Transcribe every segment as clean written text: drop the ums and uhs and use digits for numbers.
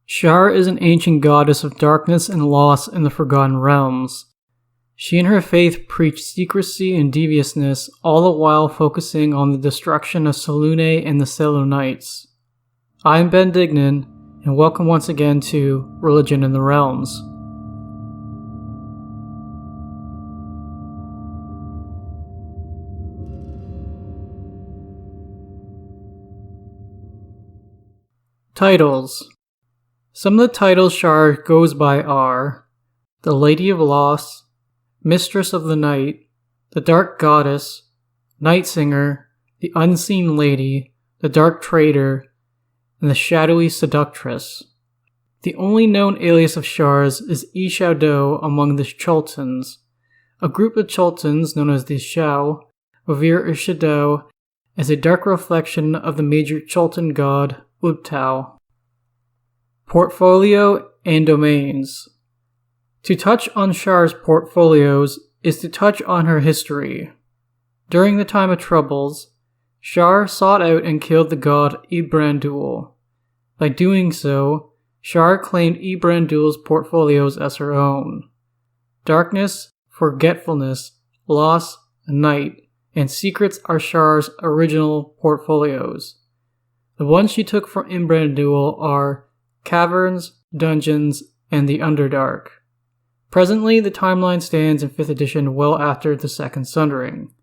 Shar is an ancient goddess of darkness and loss in the Forgotten Realms. She and her faith preach secrecy and deviousness, all the while focusing on the destruction of Selûne and the Selûnites. I'm Ben Dignan, and welcome once again to Religion in the Realms. Titles. Some of the titles Shar goes by are the Lady of Loss, Mistress of the Night, the Dark Goddess, Night Singer, the Unseen Lady, the Dark Traitor, and the Shadowy Seductress. The only known alias of Shar's is Shadow among the Chultans. A group of Chultans, known as the Shao, revere Shadow as a dark reflection of the major Chultan god, Ubtao. Portfolio and domains. To touch on Shar's portfolios is to touch on her history. During the time of troubles, Shar sought out and killed the god Ebrandul. By doing so, Shar claimed Ebrandul's portfolios as her own. Darkness, forgetfulness, loss, night, and secrets are Shar's original portfolios. The ones she took from Ebrandul are Caverns, Dungeons, and the Underdark. Presently, the timeline stands in 5th edition well after the Second Sundering.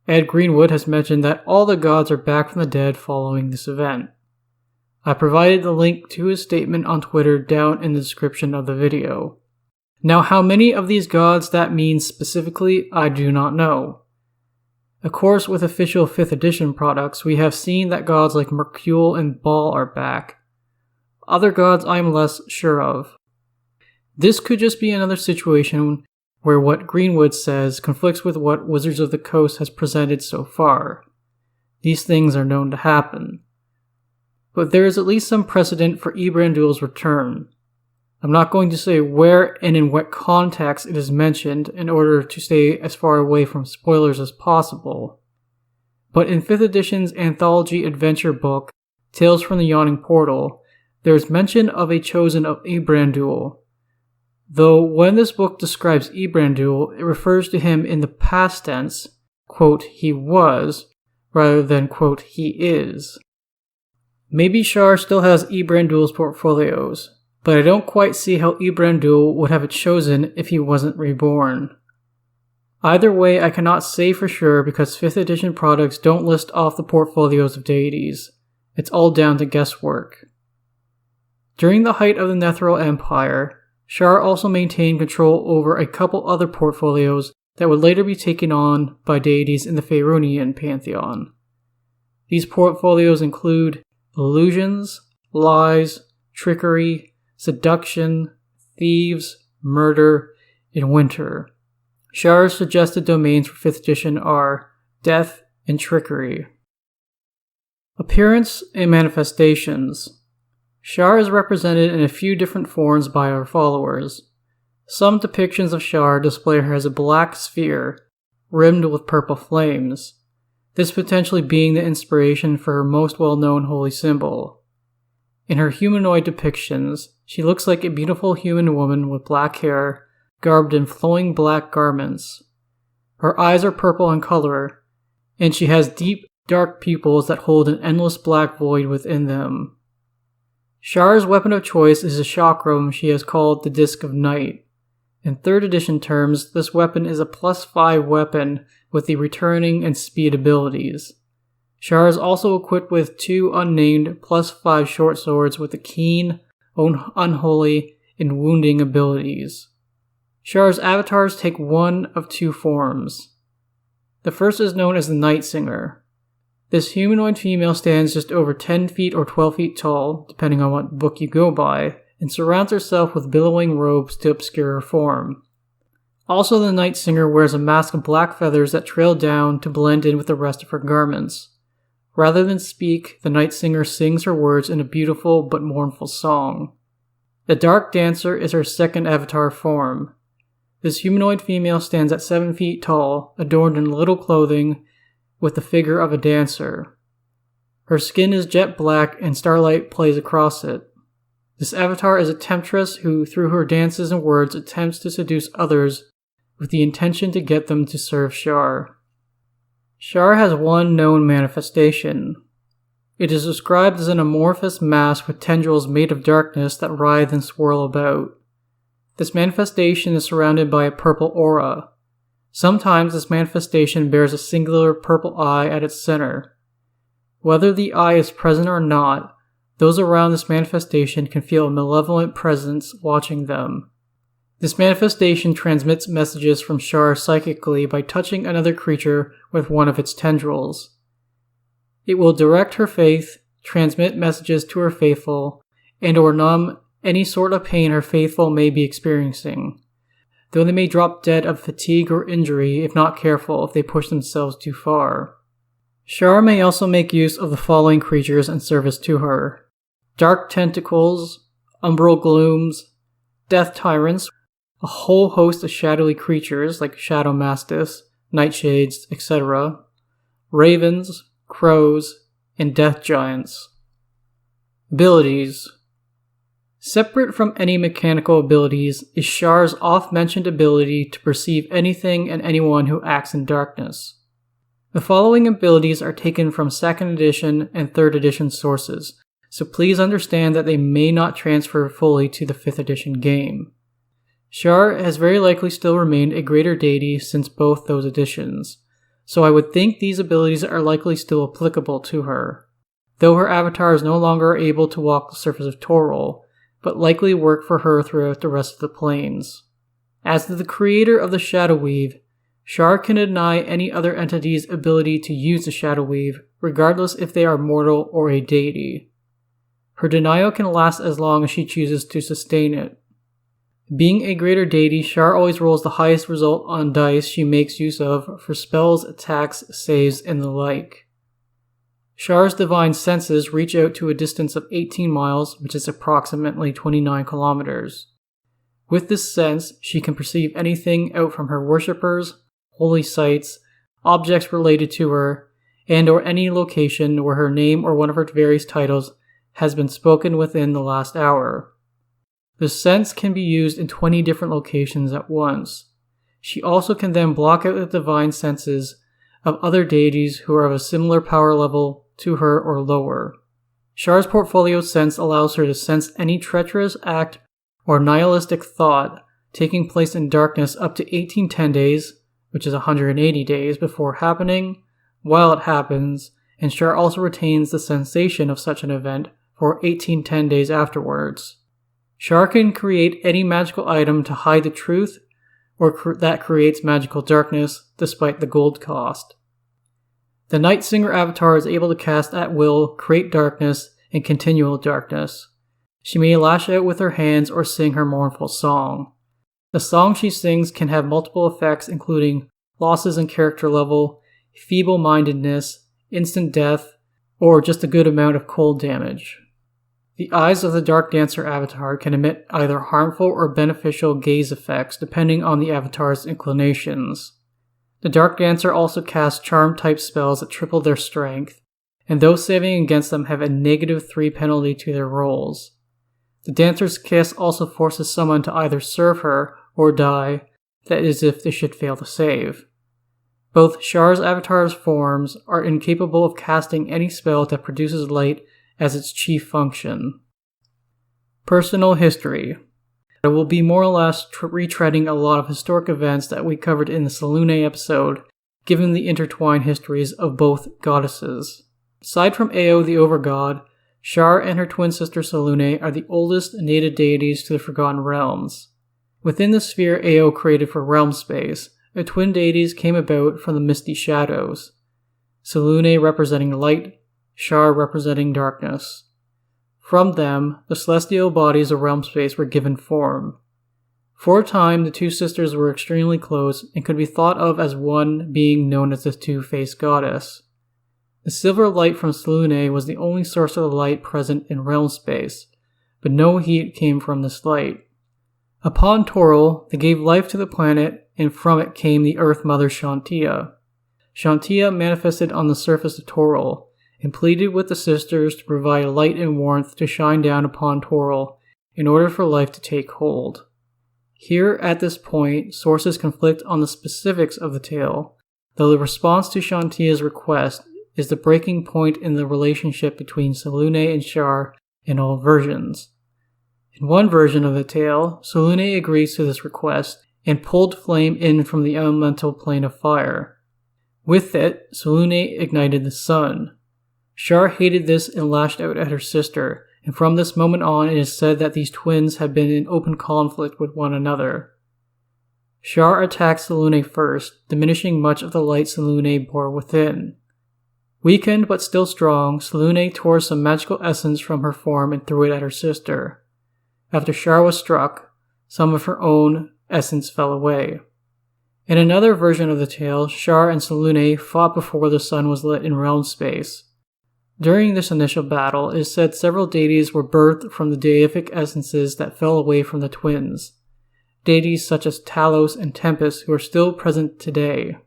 Ed Greenwood has mentioned that all the gods are back from the dead following this event. I provided the link to his statement on Twitter down in the description of the video. Now, how many of these gods that means specifically, I do not know. Of course, with official 5th edition products, we have seen that gods like Mercule and Baal are back. Other gods I am less sure of. This could just be another situation where what Greenwood says conflicts with what Wizards of the Coast has presented so far. These things are known to happen. But there is at least some precedent for Ebrandul's return. I'm not going to say where and in what context it is mentioned in order to stay as far away from spoilers as possible. But in 5th edition's anthology adventure book, Tales from the Yawning Portal, there is mention of a chosen of Ebrandul. Though when this book describes Ebrandul, it refers to him in the past tense, quote, he was, rather than, quote, he is. Maybe Shar still has Ebrandul's portfolios, but I don't quite see how Ebrandul would have it chosen if he wasn't reborn. Either way, I cannot say for sure because 5th edition products don't list off the portfolios of deities. It's all down to guesswork. During the height of the Netheril Empire, Shar also maintained control over a couple other portfolios that would later be taken on by deities in the Faerûnian Pantheon. These portfolios include illusions, lies, trickery, seduction, thieves, murder, and winter. Shar's suggested domains for 5th edition are death and trickery. Appearance and manifestations. Shar is represented in a few different forms by our followers. Some depictions of Shar display her as a black sphere, rimmed with purple flames, this potentially being the inspiration for her most well-known holy symbol. In her humanoid depictions, she looks like a beautiful human woman with black hair, garbed in flowing black garments. Her eyes are purple in color, and she has deep, dark pupils that hold an endless black void within them. Shar's weapon of choice is a chakram she has called the Disc of Night. In 3rd edition terms, this weapon is a +5 weapon with the returning and speed abilities. Shar is also equipped with 2 unnamed +5 short swords with the keen, unholy, and wounding abilities. Shar's avatars take one of 2 forms. The first is known as the Night Singer. This humanoid female stands just over 10 feet or 12 feet tall, depending on what book you go by, and surrounds herself with billowing robes to obscure her form. Also, the Night Singer wears a mask of black feathers that trail down to blend in with the rest of her garments. Rather than speak, the Night Singer sings her words in a beautiful but mournful song. The Dark Dancer is her second avatar form. This humanoid female stands at 7 feet tall, adorned in little clothing, with the figure of a dancer. Her skin is jet black and starlight plays across it. This avatar is a temptress who, through her dances and words, attempts to seduce others with the intention to get them to serve Shar. Shar has one known manifestation. It is described as an amorphous mass with tendrils made of darkness that writhe and swirl about. This manifestation is surrounded by a purple aura. Sometimes this manifestation bears a singular purple eye at its center. Whether the eye is present or not, those around this manifestation can feel a malevolent presence watching them. This manifestation transmits messages from Shar psychically by touching another creature with one of its tendrils. It will direct her faith, transmit messages to her faithful, and or numb any sort of pain her faithful may be experiencing, though they may drop dead of fatigue or injury if not careful if they push themselves too far. Shar may also make use of the following creatures in service to her: dark tentacles, umbral glooms, death tyrants, a whole host of shadowy creatures like shadow mastiffs, nightshades, etc., ravens, crows, and death giants. Abilities. Separate from any mechanical abilities is Shar's oft-mentioned ability to perceive anything and anyone who acts in darkness. The following abilities are taken from 2nd edition and 3rd edition sources, so please understand that they may not transfer fully to the 5th edition game. Shar has very likely still remained a greater deity since both those editions, so I would think these abilities are likely still applicable to her, though her avatar is no longer able to walk the surface of Toril, but likely work for her throughout the rest of the planes. As the creator of the Shadow Weave, Shar can deny any other entity's ability to use the Shadow Weave, regardless if they are mortal or a deity. Her denial can last as long as she chooses to sustain it. Being a greater deity, Shar always rolls the highest result on dice she makes use of for spells, attacks, saves, and the like. Shar's divine senses reach out to a distance of 18 miles, which is approximately 29 kilometers. With this sense, she can perceive anything out from her worshippers, holy sites, objects related to her, and or any location where her name or one of her various titles has been spoken within the last hour. The sense can be used in 20 different locations at once. She also can then block out the divine senses of other deities who are of a similar power level to her or lower. Shar's portfolio sense allows her to sense any treacherous act or nihilistic thought taking place in darkness up to 1810 days, which is 180 days before happening, while it happens, and Shar also retains the sensation of such an event for 1810 days afterwards. Shar can create any magical item to hide the truth or that creates magical darkness despite the gold cost. The Night Singer avatar is able to cast at will, create darkness, and continual darkness. She may lash out with her hands or sing her mournful song. The song she sings can have multiple effects including losses in character level, feeble-mindedness, instant death, or just a good amount of cold damage. The eyes of the Dark Dancer avatar can emit either harmful or beneficial gaze effects depending on the avatar's inclinations. The Dark Dancer also casts charm-type spells that triple their strength, and those saving against them have a -3 penalty to their rolls. The Dancer's Kiss also forces someone to either serve her or die, that is if they should fail to save. Both Shar's avatar's forms are incapable of casting any spell that produces light as its chief function. Personal history. I will be more or less retreading a lot of historic events that we covered in the Selûne episode, given the intertwined histories of both goddesses. Aside from Ao the Overgod, Shar and her twin sister Selûne are the oldest native deities to the Forgotten Realms. Within the sphere Ao created for realm space, the twin deities came about from the misty shadows, Selûne representing light, Shar representing darkness. From them, the celestial bodies of realm space were given form. For a time, the two sisters were extremely close and could be thought of as one being known as the two-faced goddess. The silver light from Selûne was the only source of the light present in realm space, but no heat came from this light. Upon Toril, they gave life to the planet, and from it came the Earth Mother Shantia. Shantia manifested on the surface of Toril, and pleaded with the sisters to provide light and warmth to shine down upon Toril in order for life to take hold. Here, at this point, sources conflict on the specifics of the tale, though the response to Shantia's request is the breaking point in the relationship between Selûne and Shar in all versions. In one version of the tale, Selûne agrees to this request and pulled flame in from the elemental plane of fire. With it, Selûne ignited the sun. Shar hated this and lashed out at her sister, and from this moment on it is said that these twins have been in open conflict with one another. Shar attacked Selûne first, diminishing much of the light Selûne bore within. Weakened but still strong, Selûne tore some magical essence from her form and threw it at her sister. After Shar was struck, some of her own essence fell away. In another version of the tale, Shar and Selûne fought before the sun was lit in realm space. During this initial battle, it is said several deities were birthed from the deific essences that fell away from the twins. Deities such as Talos and Tempest who are still present today.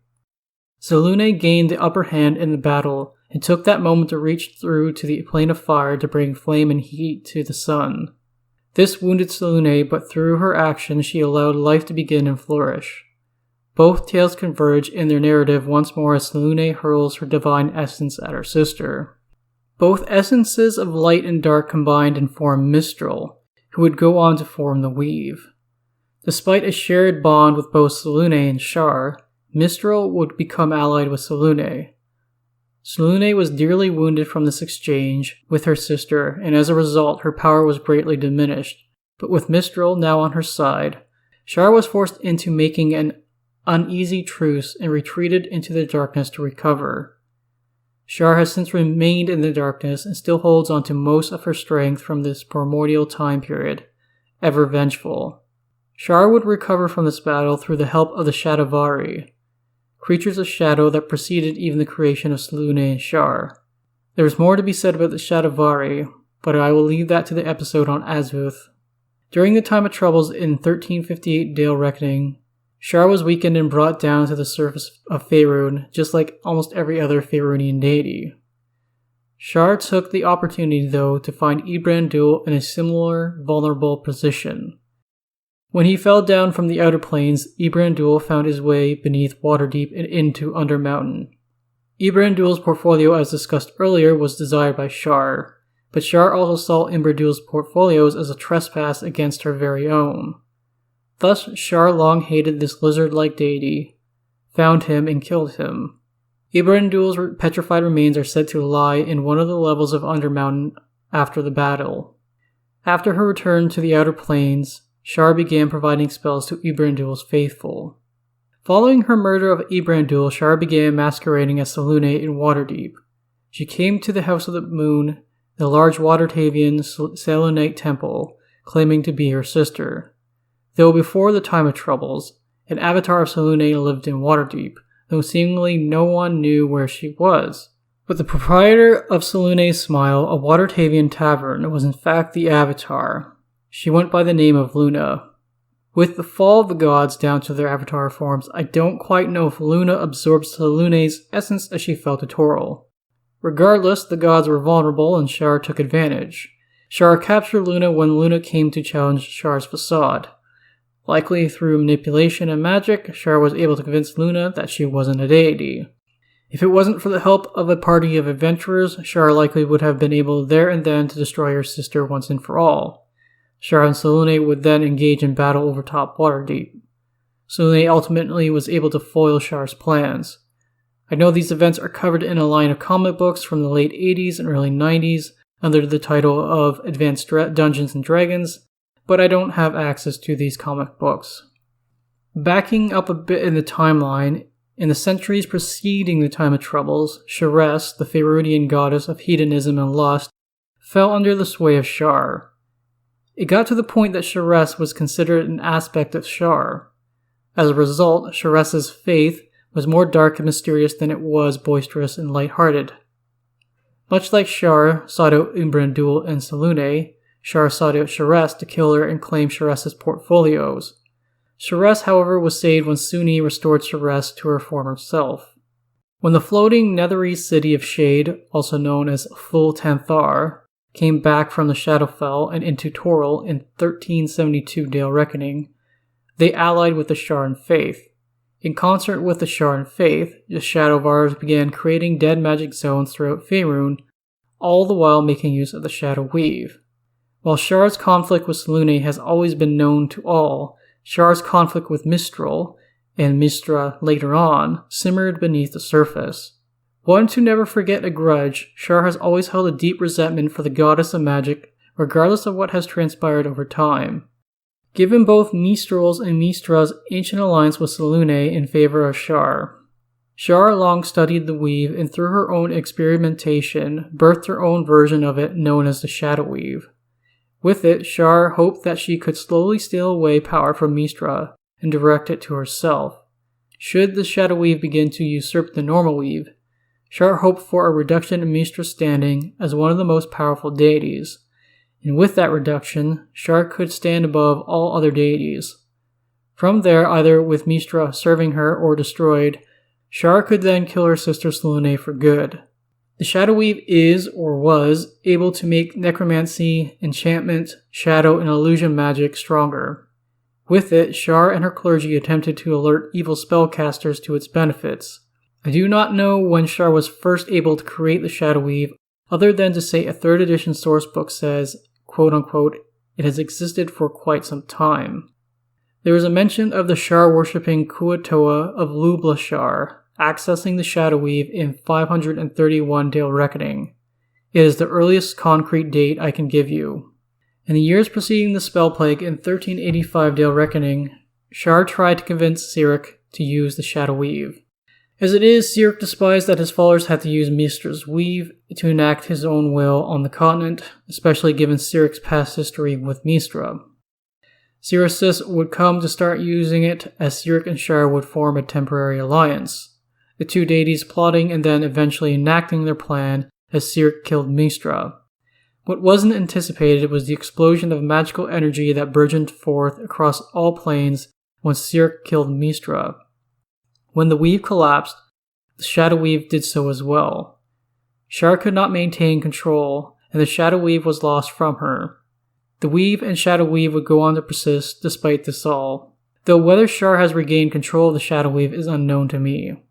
Selûne gained the upper hand in the battle and took that moment to reach through to the plane of fire to bring flame and heat to the sun. This wounded Selûne, but through her action she allowed life to begin and flourish. Both tales converge in their narrative once more as Selûne hurls her divine essence at her sister. Both essences of light and dark combined and form Mistral, who would go on to form the Weave. Despite a shared bond with both Selûne and Shar, Mistral would become allied with Selûne. Selûne was dearly wounded from this exchange with her sister, and as a result her power was greatly diminished, but with Mistral now on her side, Shar was forced into making an uneasy truce and retreated into the darkness to recover. Shar has since remained in the darkness and still holds on to most of her strength from this primordial time period, ever vengeful. Shar would recover from this battle through the help of the Shadowvari, creatures of shadow that preceded even the creation of Selûne and Shar. There is more to be said about the Shadowvari, but I will leave that to the episode on Azuth. During the time of troubles in 1358 Dale Reckoning, Shar was weakened and brought down to the surface of Faerûn, just like almost every other Faerûnian deity. Shar took the opportunity, though, to find Ibrandul in a similar, vulnerable position. When he fell down from the outer planes, Ibrandul found his way beneath Waterdeep and into Undermountain. Ibrandul's portfolio, as discussed earlier, was desired by Shar, but Shar also saw Ibrandul's portfolios as a trespass against her very own. Thus, Shar long hated this lizard-like deity, found him, and killed him. Ibrandul's petrified remains are said to lie in one of the levels of Undermountain after the battle. After her return to the Outer Planes, Shar began providing spells to Ibrandul's faithful. Following her murder of Ibrandul, Shar began masquerading as Selûne in Waterdeep. She came to the House of the Moon, the large Watertavian Selûnite temple, claiming to be her sister. Though before the time of troubles, an avatar of Selûne lived in Waterdeep, though seemingly no one knew where she was. But the proprietor of Selûne's Smile, a Watertavian tavern, was in fact the avatar. She went by the name of Luna. With the fall of the gods down to their avatar forms, I don't quite know if Luna absorbed Selûne's essence as she fell to Toril. Regardless, the gods were vulnerable and Shar took advantage. Shar captured Luna when Luna came to challenge Shar's facade. Likely through manipulation and magic, Shar was able to convince Luna that she wasn't a deity. If it wasn't for the help of a party of adventurers, Shar likely would have been able there and then to destroy her sister once and for all. Shar and Selûne would then engage in battle over top Waterdeep. Selûne ultimately was able to foil Shar's plans. I know these events are covered in a line of comic books from the late 80s and early 90s under the title of Advanced Dungeons & Dragons, but I don't have access to these comic books. Backing up a bit in the timeline, in the centuries preceding the Time of Troubles, Sharess, the Faerûnian goddess of hedonism and lust, fell under the sway of Shar. It got to the point that Sharess was considered an aspect of Shar. As a result, Sharess's faith was more dark and mysterious than it was boisterous and light-hearted. Much like Shar sought out Ibrandul and Selûne, Shar sought out Sharess to kill her and claim Sharess's portfolios. Sharess, however, was saved when Suni restored Sharess to her former self. When the floating nethery city of Shade, also known as Full Tanthar, came back from the Shadowfell and into Toril in 1372 Dale Reckoning, they allied with the Shar and Faith. In concert with the Shar and Faith, the Shadowvars began creating dead magic zones throughout Faerûn, all the while making use of the Shadow Weave. While Shar's conflict with Selûne has always been known to all, Shar's conflict with Mistral, and Mystra later on, simmered beneath the surface. One to never forget a grudge, Shar has always held a deep resentment for the goddess of magic, regardless of what has transpired over time. Given both Mistral's and Mystra's ancient alliance with Selûne in favor of Shar, Shar long studied the weave and through her own experimentation, birthed her own version of it known as the Shadow Weave. With it, Shar hoped that she could slowly steal away power from Mystra and direct it to herself. Should the Shadow Weave begin to usurp the normal weave, Shar hoped for a reduction in Mystra's standing as one of the most powerful deities, and with that reduction, Shar could stand above all other deities. From there, either with Mystra serving her or destroyed, Shar could then kill her sister Selûne for good. The Shadow Weave is, or was, able to make necromancy, enchantment, shadow, and illusion magic stronger. With it, Shar and her clergy attempted to alert evil spellcasters to its benefits. I do not know when Shar was first able to create the Shadow Weave, other than to say a 3rd edition sourcebook says, quote-unquote, it has existed for quite some time. There is a mention of the Shar-worshipping Kuatoa of Lubla Shar accessing the Shadow Weave in 531 Dale Reckoning. It is the earliest concrete date I can give you. In the years preceding the Spell Plague in 1385 Dale Reckoning, Shar tried to convince Sirik to use the Shadow Weave. As it is, Sirik despised that his followers had to use Mystra's weave to enact his own will on the continent, especially given Sirik's past history with Mystra. Siricus would come to start using it as Sirik and Shar would form a temporary alliance, the two deities plotting and then eventually enacting their plan as Sirik killed Mystra. What wasn't anticipated was the explosion of magical energy that burgeoned forth across all planes once Sirik killed Mystra. When the weave collapsed, the Shadow Weave did so as well. Shar could not maintain control, and the Shadow Weave was lost from her. The weave and Shadow Weave would go on to persist despite this all, though whether Shar has regained control of the Shadow Weave is unknown to me.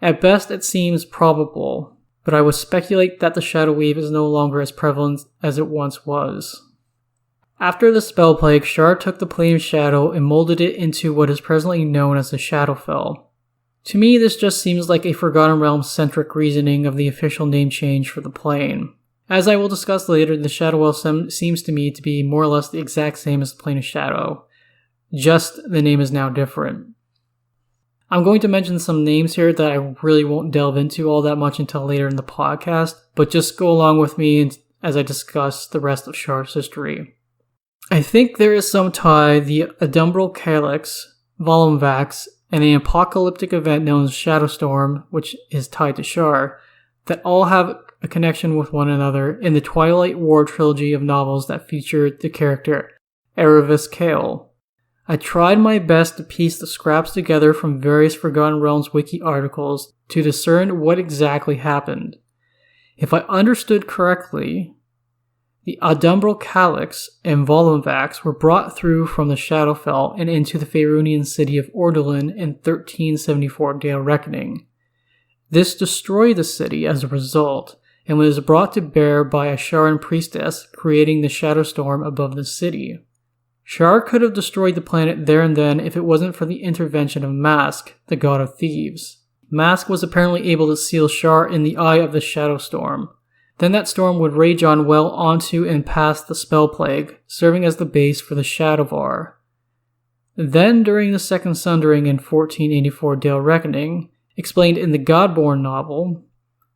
At best it seems probable, but I would speculate that the Shadow Weave is no longer as prevalent as it once was. After the Spell Plague, Shar took the Plane of Shadow and molded it into what is presently known as the Shadowfell. To me, this just seems like a Forgotten Realms-centric reasoning of the official name change for the plane. As I will discuss later, the Shadowfell seems to me to be more or less the exact same as the Plane of Shadow, just the name is now different. I'm going to mention some names here that I really won't delve into all that much until later in the podcast, but just go along with me as I discuss the rest of Shar's history. I think there is some tie the Adumbral Calyx, Volumvax, and an apocalyptic event known as Shadowstorm, which is tied to Shar, that all have a connection with one another in the Twilight War trilogy of novels that featured the character Erevis Kale. I tried my best to piece the scraps together from various Forgotten Realms wiki articles to discern what exactly happened. If I understood correctly, the Adumbral Calyx and Volumvax were brought through from the Shadowfell and into the Faerûnian city of Ordolin in 1374 Dale Reckoning. This destroyed the city as a result, and was brought to bear by a Sharan priestess, creating the Shadowstorm above the city. Shar could have destroyed the planet there and then if it wasn't for the intervention of Mask, the god of thieves. Mask was apparently able to seal Shar in the eye of the Shadowstorm. Then that storm would rage on well onto and past the Spell Plague, serving as the base for the Shadowvar. Then, during the Second Sundering in 1484 Dale Reckoning, explained in the Godborn novel,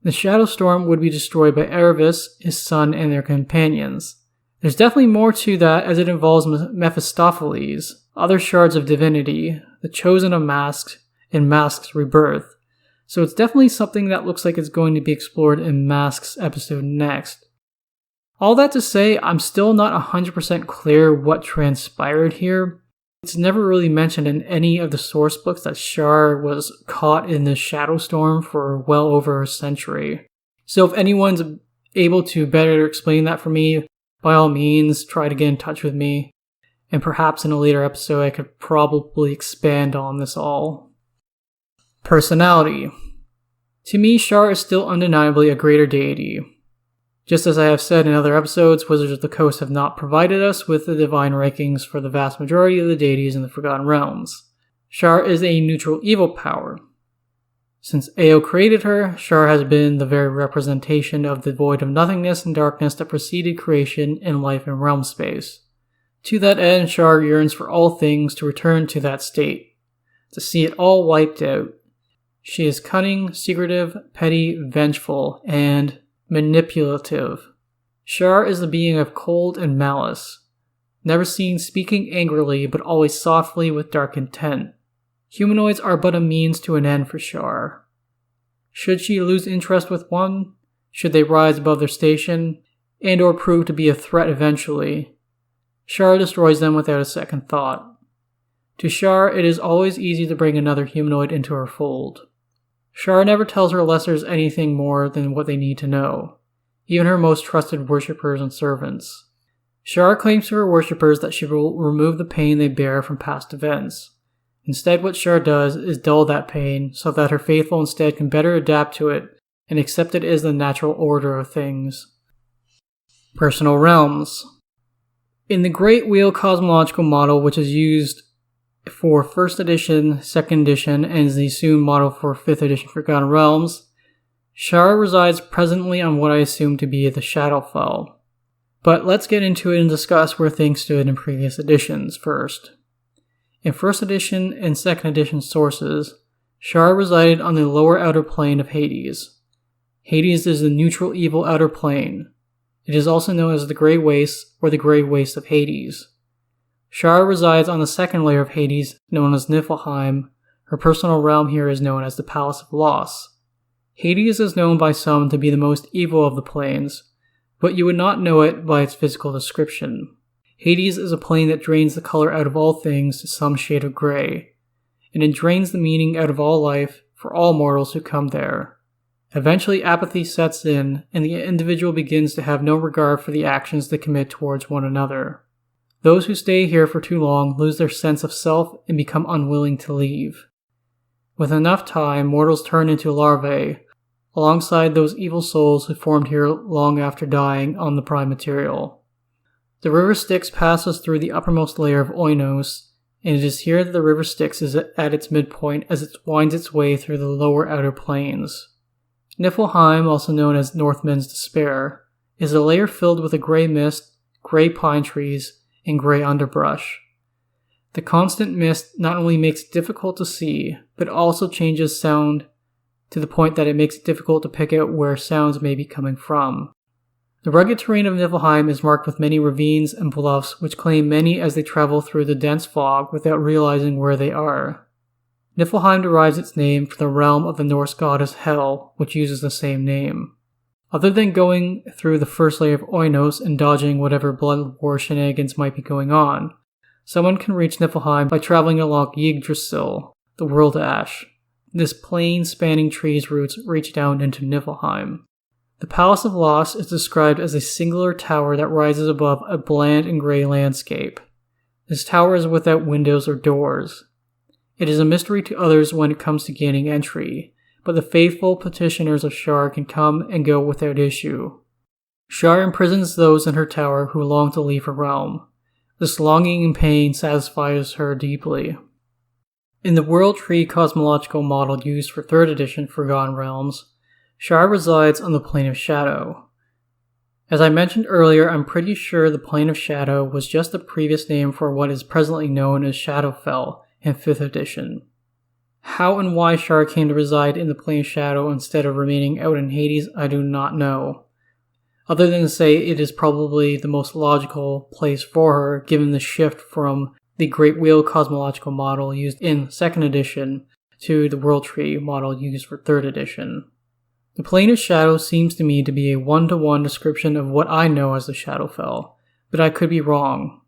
the Shadowstorm would be destroyed by Erevis, his son, and their companions. There's definitely more to that as it involves Mephistopheles, other shards of divinity, the Chosen of Masks, and Mask's rebirth. So it's definitely something that looks like it's going to be explored in Mask's episode next. All that to say, I'm still not 100% clear what transpired here. It's never really mentioned in any of the source books that Shar was caught in the Shadowstorm for well over a century. So if anyone's able to better explain that for me, by all means, try to get in touch with me. And perhaps in a later episode I could probably expand on this all. Personality. To me, Shar is still undeniably a greater deity. Just as I have said in other episodes, Wizards of the Coast have not provided us with the divine rankings for the vast majority of the deities in the Forgotten Realms. Shar is a neutral evil power. Since Ao created her, Shar has been the very representation of the void of nothingness and darkness that preceded creation in life and realm space. To that end, Shar yearns for all things to return to that state, to see it all wiped out. She is cunning, secretive, petty, vengeful, and manipulative. Shar is the being of cold and malice, never seen speaking angrily but always softly with dark intent. Humanoids are but a means to an end for Shar. Should she lose interest with one, should they rise above their station, and or prove to be a threat eventually, Shar destroys them without a second thought. To Shar, it is always easy to bring another humanoid into her fold. Shar never tells her lessers anything more than what they need to know, even her most trusted worshippers and servants. Shar claims to her worshippers that she will remove the pain they bear from past events. Instead, what Shar does is dull that pain so that her faithful instead can better adapt to it and accept it as the natural order of things. Personal realms. In the Great Wheel cosmological model, which is used for 1st edition, 2nd edition, and is the assumed model for 5th edition Forgotten Realms, Shar resides presently on what I assume to be the Shadowfell. But let's get into it and discuss where things stood in previous editions first. In 1st edition and 2nd edition sources, Shar resided on the lower outer plane of Hades. Hades is the neutral evil outer plane. It is also known as the Grey Waste or the Grey Waste of Hades. Shar resides on the second layer of Hades, known as Niflheim. Her personal realm here is known as the Palace of Loss. Hades is known by some to be the most evil of the planes, but you would not know it by its physical description. Hades is a plane that drains the color out of all things to some shade of grey, and it drains the meaning out of all life for all mortals who come there. Eventually apathy sets in, and the individual begins to have no regard for the actions they commit towards one another. Those who stay here for too long lose their sense of self and become unwilling to leave. With enough time, mortals turn into larvae, alongside those evil souls who formed here long after dying on the prime material. The river Styx passes through the uppermost layer of Oinos, and it is here that the river Styx is at its midpoint as it winds its way through the lower outer planes. Niflheim, also known as Northmen's Despair, is a layer filled with a grey mist, grey pine trees, and grey underbrush. The constant mist not only makes it difficult to see, but also changes sound to the point that it makes it difficult to pick out where sounds may be coming from. The rugged terrain of Niflheim is marked with many ravines and bluffs which claim many as they travel through the dense fog without realizing where they are. Niflheim derives its name from the realm of the Norse goddess Hel, which uses the same name. Other than going through the first layer of Oinos and dodging whatever blood war shenanigans might be going on, someone can reach Niflheim by traveling along Yggdrasil, the World Ash. This plain spanning tree's roots reach down into Niflheim. The Palace of Loss is described as a singular tower that rises above a bland and grey landscape. This tower is without windows or doors. It is a mystery to others when it comes to gaining entry, but the faithful petitioners of Shar can come and go without issue. Shar imprisons those in her tower who long to leave her realm. This longing and pain satisfies her deeply. In the World Tree cosmological model used for 3rd edition Forgotten Realms, Shar resides on the Plane of Shadow. As I mentioned earlier, I'm pretty sure the Plane of Shadow was just the previous name for what is presently known as Shadowfell in 5th edition. How and why Shar came to reside in the Plane of Shadow instead of remaining out in Hades, I do not know. Other than to say it is probably the most logical place for her given the shift from the Great Wheel cosmological model used in 2nd edition to the World Tree model used for 3rd edition. The Plane of Shadow seems to me to be a one-to-one description of what I know as the Shadowfell, but I could be wrong.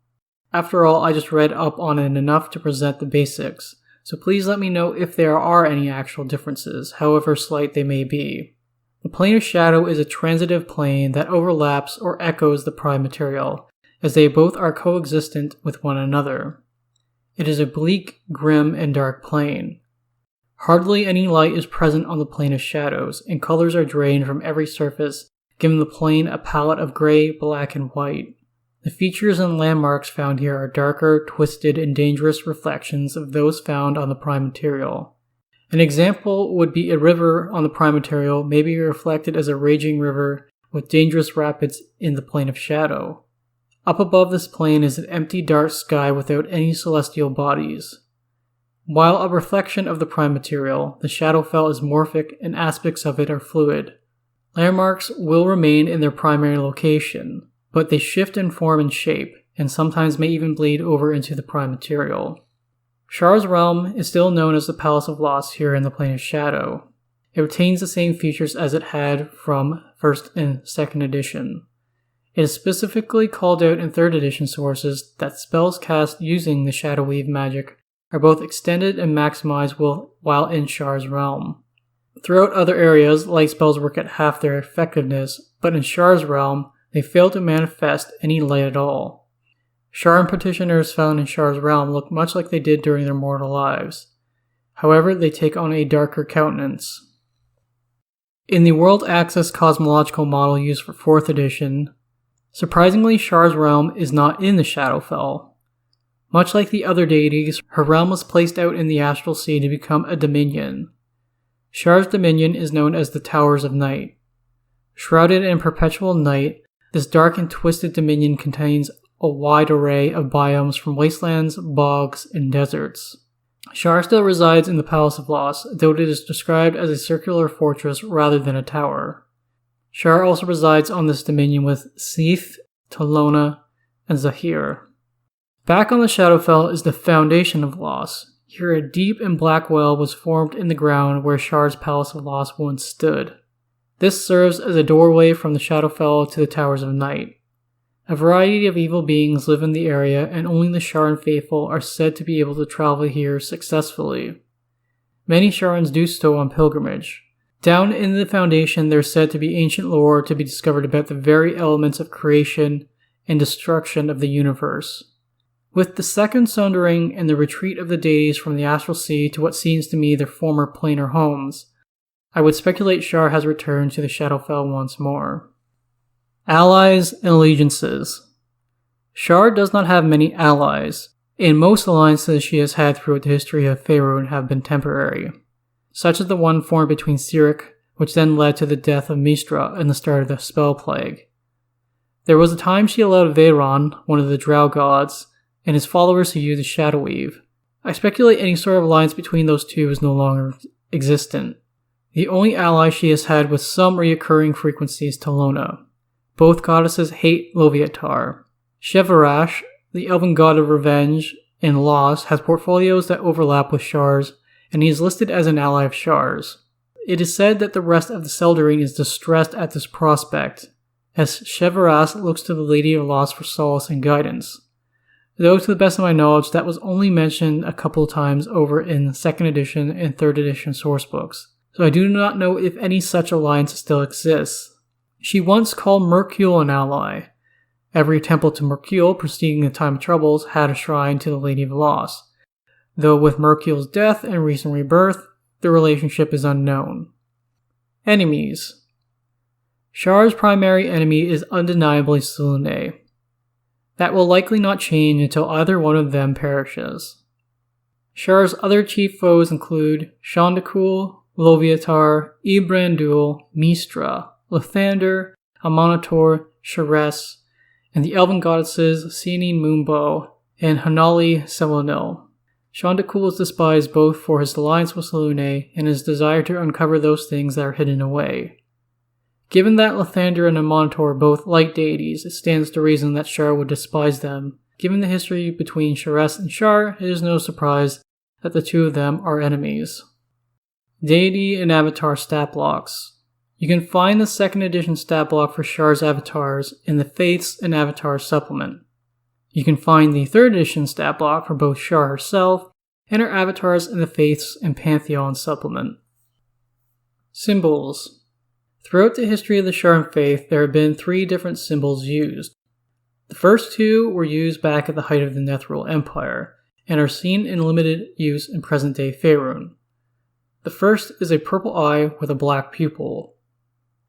After all, I just read up on it enough to present the basics, so please let me know if there are any actual differences, however slight they may be. The plane of shadow is a transitive plane that overlaps or echoes the prime material, as they both are coexistent with one another. It is a bleak, grim, and dark plane. Hardly any light is present on the plane of shadows, and colors are drained from every surface, giving the plane a palette of gray, black, and white. The features and landmarks found here are darker, twisted, and dangerous reflections of those found on the prime material. An example would be a river on the prime material may be reflected as a raging river with dangerous rapids in the plane of shadow. Up above this plane is an empty dark sky without any celestial bodies. While a reflection of the prime material, the Shadowfell is morphic and aspects of it are fluid. Landmarks will remain in their primary location, but they shift in form and shape, and sometimes may even bleed over into the prime material. Shar's realm is still known as the Palace of Lost here in the Plane of Shadow. It retains the same features as it had from 1st and 2nd edition. It is specifically called out in 3rd edition sources that spells cast using the Shadow Weave magic are both extended and maximized while in Shar's realm. Throughout other areas, light spells work at half their effectiveness, but in Shar's realm, they fail to manifest any light at all. Shar and petitioners found in Shar's realm look much like they did during their mortal lives. However, they take on a darker countenance. In the World Axis cosmological model used for 4th edition, surprisingly Shar's realm is not in the Shadowfell. Much like the other deities, her realm was placed out in the astral sea to become a dominion. Shar's dominion is known as the Towers of Night. Shrouded in perpetual night, this dark and twisted dominion contains a wide array of biomes from wastelands, bogs, and deserts. Shar still resides in the Palace of Lost, though it is described as a circular fortress rather than a tower. Shar also resides on this dominion with Seath, Talona, and Zahir. Back on the Shadowfell is the Foundation of Lost. Here a deep and black well was formed in the ground where Shar's Palace of Lost once stood. This serves as a doorway from the Shadowfell to the Towers of Night. A variety of evil beings live in the area, and only the Sharan faithful are said to be able to travel here successfully. Many Sharans do so on pilgrimage. Down in the Foundation there is said to be ancient lore to be discovered about the very elements of creation and destruction of the universe. With the second sundering and the retreat of the deities from the Astral Sea to what seems to me their former planar homes, I would speculate Shar has returned to the Shadowfell once more. Allies and allegiances. Shar does not have many allies, and most alliances she has had throughout the history of Faerûn have been temporary, such as the one formed between Cyric, which then led to the death of Mistra and the start of the Spell Plague. There was a time she allowed Veyron, one of the Drow gods, and his followers to use the Shadow Weave. I speculate any sort of alliance between those two is no longer existent. The only ally she has had with some reoccurring frequency is Talona. Both goddesses hate Loviatar. Shevarash, the elven god of revenge and loss, has portfolios that overlap with Shar's, and he is listed as an ally of Shar's. It is said that the rest of the Seldarine is distressed at this prospect, as Shevarash looks to the Lady of Loss for solace and guidance. Though to the best of my knowledge, that was only mentioned a couple of times over in 2nd edition and 3rd edition sourcebooks, so I do not know if any such alliance still exists. She once called Mercule an ally. Every temple to Mercule preceding the Time of Troubles had a shrine to the Lady of Loss, though with Mercule's death and recent rebirth, the relationship is unknown. Enemies. Shar's primary enemy is undeniably Selûne. That will likely not change until either one of them perishes. Shar's other chief foes include Shondakul, Loviatar, Ibrandul, Mistra, Lathander, Amanator, Shares, and the elven goddesses Sini Moonbow and Hanali Selonil. Shondakul is despised both for his alliance with Selûne and his desire to uncover those things that are hidden away. Given that Lathander and Amanator are both light deities, it stands to reason that Shar would despise them. Given the history between Shares and Shar, it is no surprise that the two of them are enemies. Deity and Avatar stat blocks. You can find the 2nd edition stat block for Shar's avatars in the Faiths and Avatars supplement. You can find the 3rd edition stat block for both Shar herself and her avatars in the Faiths and Pantheon supplement. Symbols. Throughout the history of the Shar faith, there have been 3 different symbols used. The first 2 were used back at the height of the Netheril Empire, and are seen in limited use in present-day Faerûn. The first is a purple eye with a black pupil.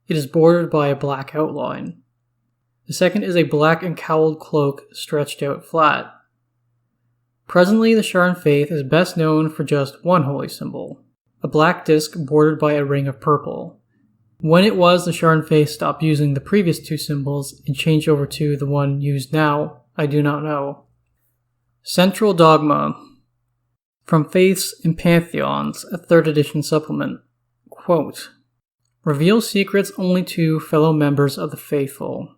It is bordered by a black outline. The second is a black and cowled cloak stretched out flat. Presently, the Shar faith is best known for just one holy symbol, a black disc bordered by a ring of purple. When it was the Shar faith stopped using the previous 2 symbols and changed over to the one used now, I do not know. Central Dogma. From Faiths and Pantheons, a 3rd edition supplement. Quote, reveal secrets only to fellow members of the faithful.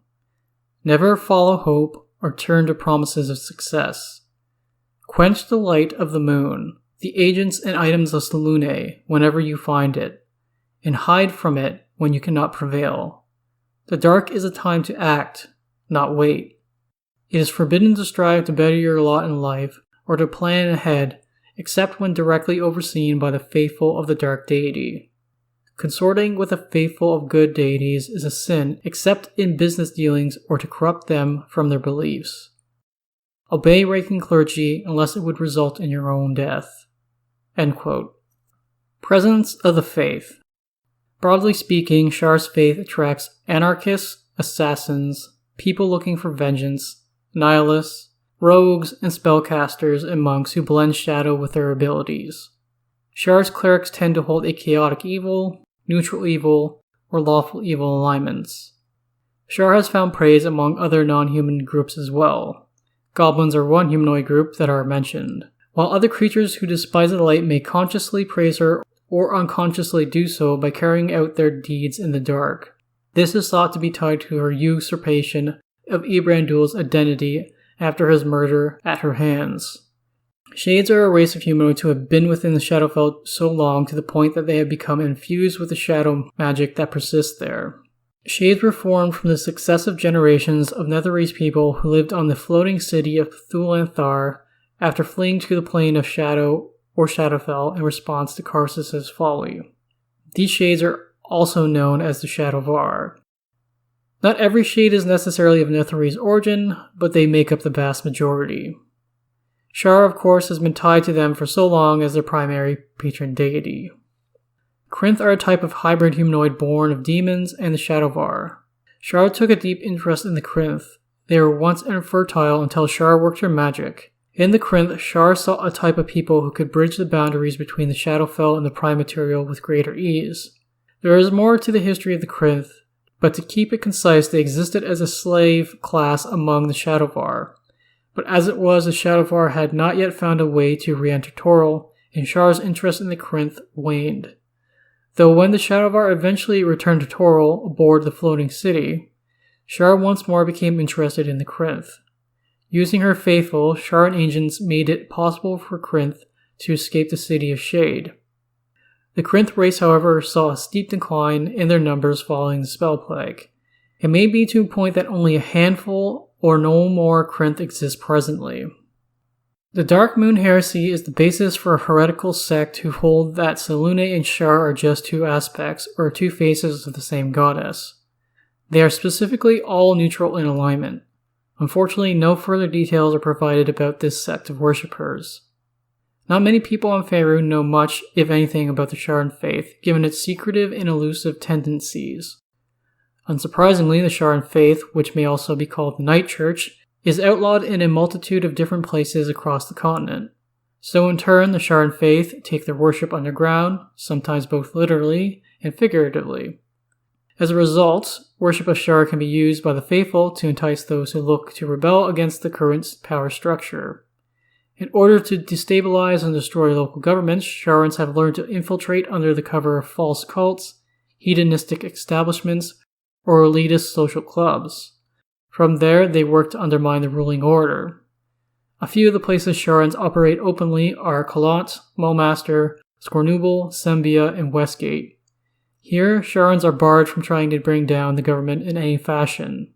Never follow hope or turn to promises of success. Quench the light of the moon, the agents and items of Selûne, whenever you find it, and hide from it when you cannot prevail. The dark is a time to act, not wait. It is forbidden to strive to better your lot in life or to plan ahead, except when directly overseen by the faithful of the dark deity. Consorting with the faithful of good deities is a sin except in business dealings or to corrupt them from their beliefs. Obey ranking clergy unless it would result in your own death. End quote. Presence of the faith. Broadly speaking, Shar's faith attracts anarchists, assassins, people looking for vengeance, nihilists, rogues, and spellcasters and monks who blend shadow with their abilities. Shar's clerics tend to hold a chaotic evil, neutral evil, or lawful evil alignments. Shar has found praise among other non-human groups as well. Goblins are one humanoid group that are mentioned, while other creatures who despise the light may consciously praise her or unconsciously do so by carrying out their deeds in the dark. This is thought to be tied to her usurpation of Ibrandul's identity after his murder at her hands. Shades are a race of humanoids who have been within the Shadowfell so long to the point that they have become infused with the shadow magic that persists there. Shades were formed from the successive generations of Netherese people who lived on the floating city of Thulanthar after fleeing to the plane of Shadow or Shadowfell in response to Karsus' folly. These shades are also known as the Shadowvar. Not every shade is necessarily of Netherese origin, but they make up the vast majority. Shar, of course, has been tied to them for so long as their primary patron deity. Krynth are a type of hybrid humanoid born of demons and the Shadowvar. Shar took a deep interest in the Krynth. They were once infertile until Shar worked her magic. In the Krynth, Shar saw a type of people who could bridge the boundaries between the Shadowfell and the Prime Material with greater ease. There is more to the history of the Krynth, but to keep it concise, they existed as a slave class among the Shadowvar. But as it was, the Shadowvar had not yet found a way to re-enter Toril, and Shar's interest in the Krynth waned. Though when the Shadowvar eventually returned to Toril aboard the floating city, Shar once more became interested in the Krynth. Using her faithful, Shar and agents made it possible for Krynth to escape the City of Shade. The Krynth race, however, saw a steep decline in their numbers following the spell plague. It may be to a point that only a handful or no more Krynth exist presently. The Dark Moon Heresy is the basis for a heretical sect who hold that Selûne and Shar are just 2 aspects, or 2 faces of the same goddess. They are specifically all neutral in alignment. Unfortunately, no further details are provided about this sect of worshippers. Not many people on Faerûn know much, if anything, about the Shar faith, given its secretive and elusive tendencies. Unsurprisingly, the Shar faith, which may also be called the Night Church, is outlawed in a multitude of different places across the continent. So in turn, the Shar faith take their worship underground, sometimes both literally and figuratively. As a result, worship of Shar can be used by the faithful to entice those who look to rebel against the current power structure. In order to destabilize and destroy local governments, Sharans have learned to infiltrate under the cover of false cults, hedonistic establishments, or elitist social clubs. From there, they work to undermine the ruling order. A few of the places Sharans operate openly are Kalat, Mulmaster, Scornubel, Sembia, and Westgate. Here, Sharans are barred from trying to bring down the government in any fashion.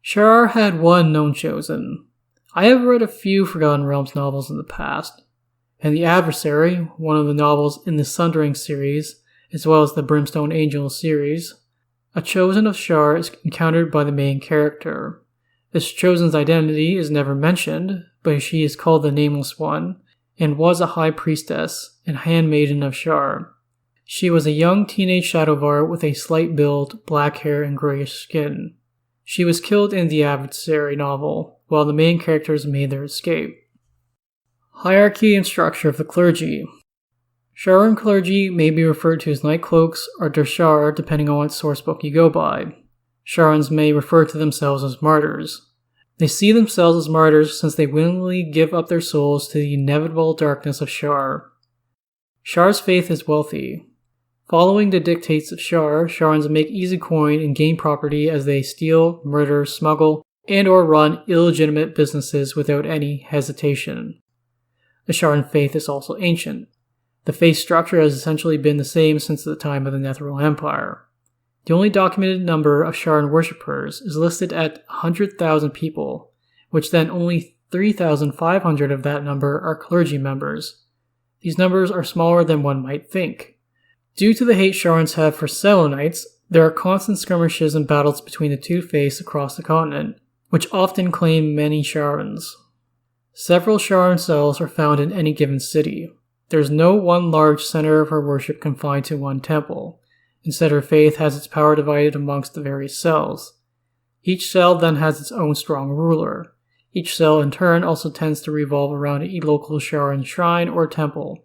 Shar had one known chosen. I have read a few Forgotten Realms novels in the past, and The Adversary, one of the novels in the Sundering series, as well as the Brimstone Angel series, A chosen of Shar is encountered by the main character. This chosen's identity is never mentioned, but she is called the Nameless One, and was a high priestess and handmaiden of Shar. She was a young teenage Shadowvar with a slight build, black hair, and grayish skin. She was killed in the Adversary novel, while the main characters made their escape. Hierarchy and structure of the Clergy. Sharan Clergy may be referred to as Night Cloaks or Dershar depending on what sourcebook you go by. Sharans may refer to themselves as martyrs. They see themselves as martyrs since they willingly give up their souls to the inevitable darkness of Shar. Shar's faith is wealthy. Following the dictates of Shar, Sharans make easy coin and gain property as they steal, murder, smuggle, and or run illegitimate businesses without any hesitation. The Sharan faith is also ancient. The faith structure has essentially been the same since the time of the Netheril Empire. The only documented number of Sharan worshippers is listed at 100,000 people, which then only 3,500 of that number are clergy members. These numbers are smaller than one might think. Due to the hate Sharans have for Selûnites, there are constant skirmishes and battles between the two faiths across the continent, which often claim many Sharans. Several Sharan cells are found in any given city. There is no one large center of her worship confined to one temple. Instead, her faith has its power divided amongst the various cells. Each cell then has its own strong ruler. Each cell in turn also tends to revolve around a local Sharan shrine or temple.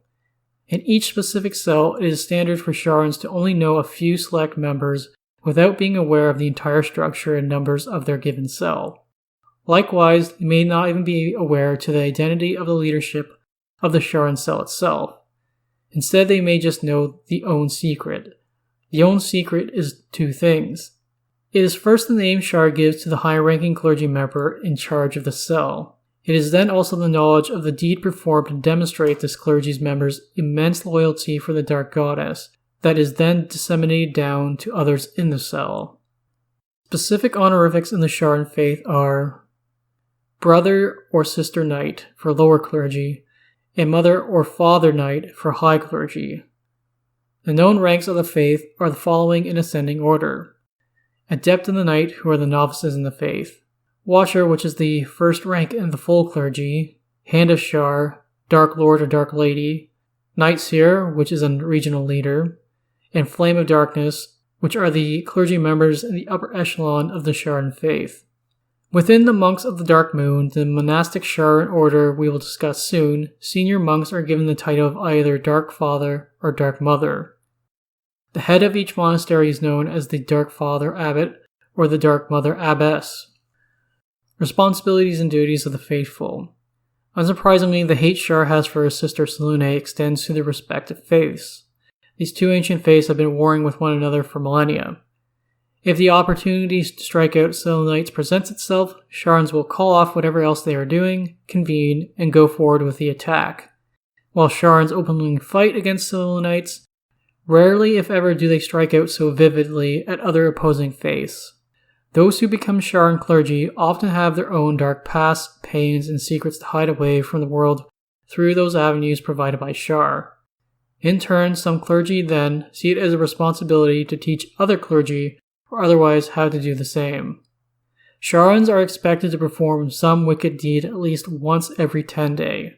In each specific cell, it is standard for Sharans to only know a few select members without being aware of the entire structure and numbers of their given cell. Likewise, they may not even be aware to the identity of the leadership of the Sharan cell itself. Instead, they may just know the own secret. The own secret is two things. It is first the name Shar gives to the high-ranking clergy member in charge of the cell. It is then also the knowledge of the deed performed to demonstrate this clergy's member's immense loyalty for the Dark Goddess that is then disseminated down to others in the cell. Specific honorifics in the Sharan faith are Brother or Sister Knight for lower clergy, and Mother or Father Knight for high clergy. The known ranks of the faith are the following in ascending order. Adept in the Night, who are the novices in the faith. Watcher, which is the first rank in the full clergy. Hand of Shar, Dark Lord or Dark Lady. Night Seer, which is a regional leader. And Flame of Darkness, which are the clergy members in the upper echelon of the Sharan faith. Within the monks of the Dark Moon, the monastic Sharan order we will discuss soon, senior monks are given the title of either Dark Father or Dark Mother. The head of each monastery is known as the Dark Father Abbot or the Dark Mother Abbess. Responsibilities and duties of the faithful. Unsurprisingly, the hate Shar has for his sister Selûne extends to their respective faiths. These two ancient faiths have been warring with one another for millennia. If the opportunity to strike out Selûnites presents itself, Sharans will call off whatever else they are doing, convene, and go forward with the attack. While Sharans openly fight against Selûnites, rarely if ever do they strike out so vividly at other opposing faiths. Those who become Sharan clergy often have their own dark pasts, pains, and secrets to hide away from the world through those avenues provided by Shar. In turn, some clergy then see it as a responsibility to teach other clergy or otherwise how to do the same. Sharans are expected to perform some wicked deed at least once every 10 days.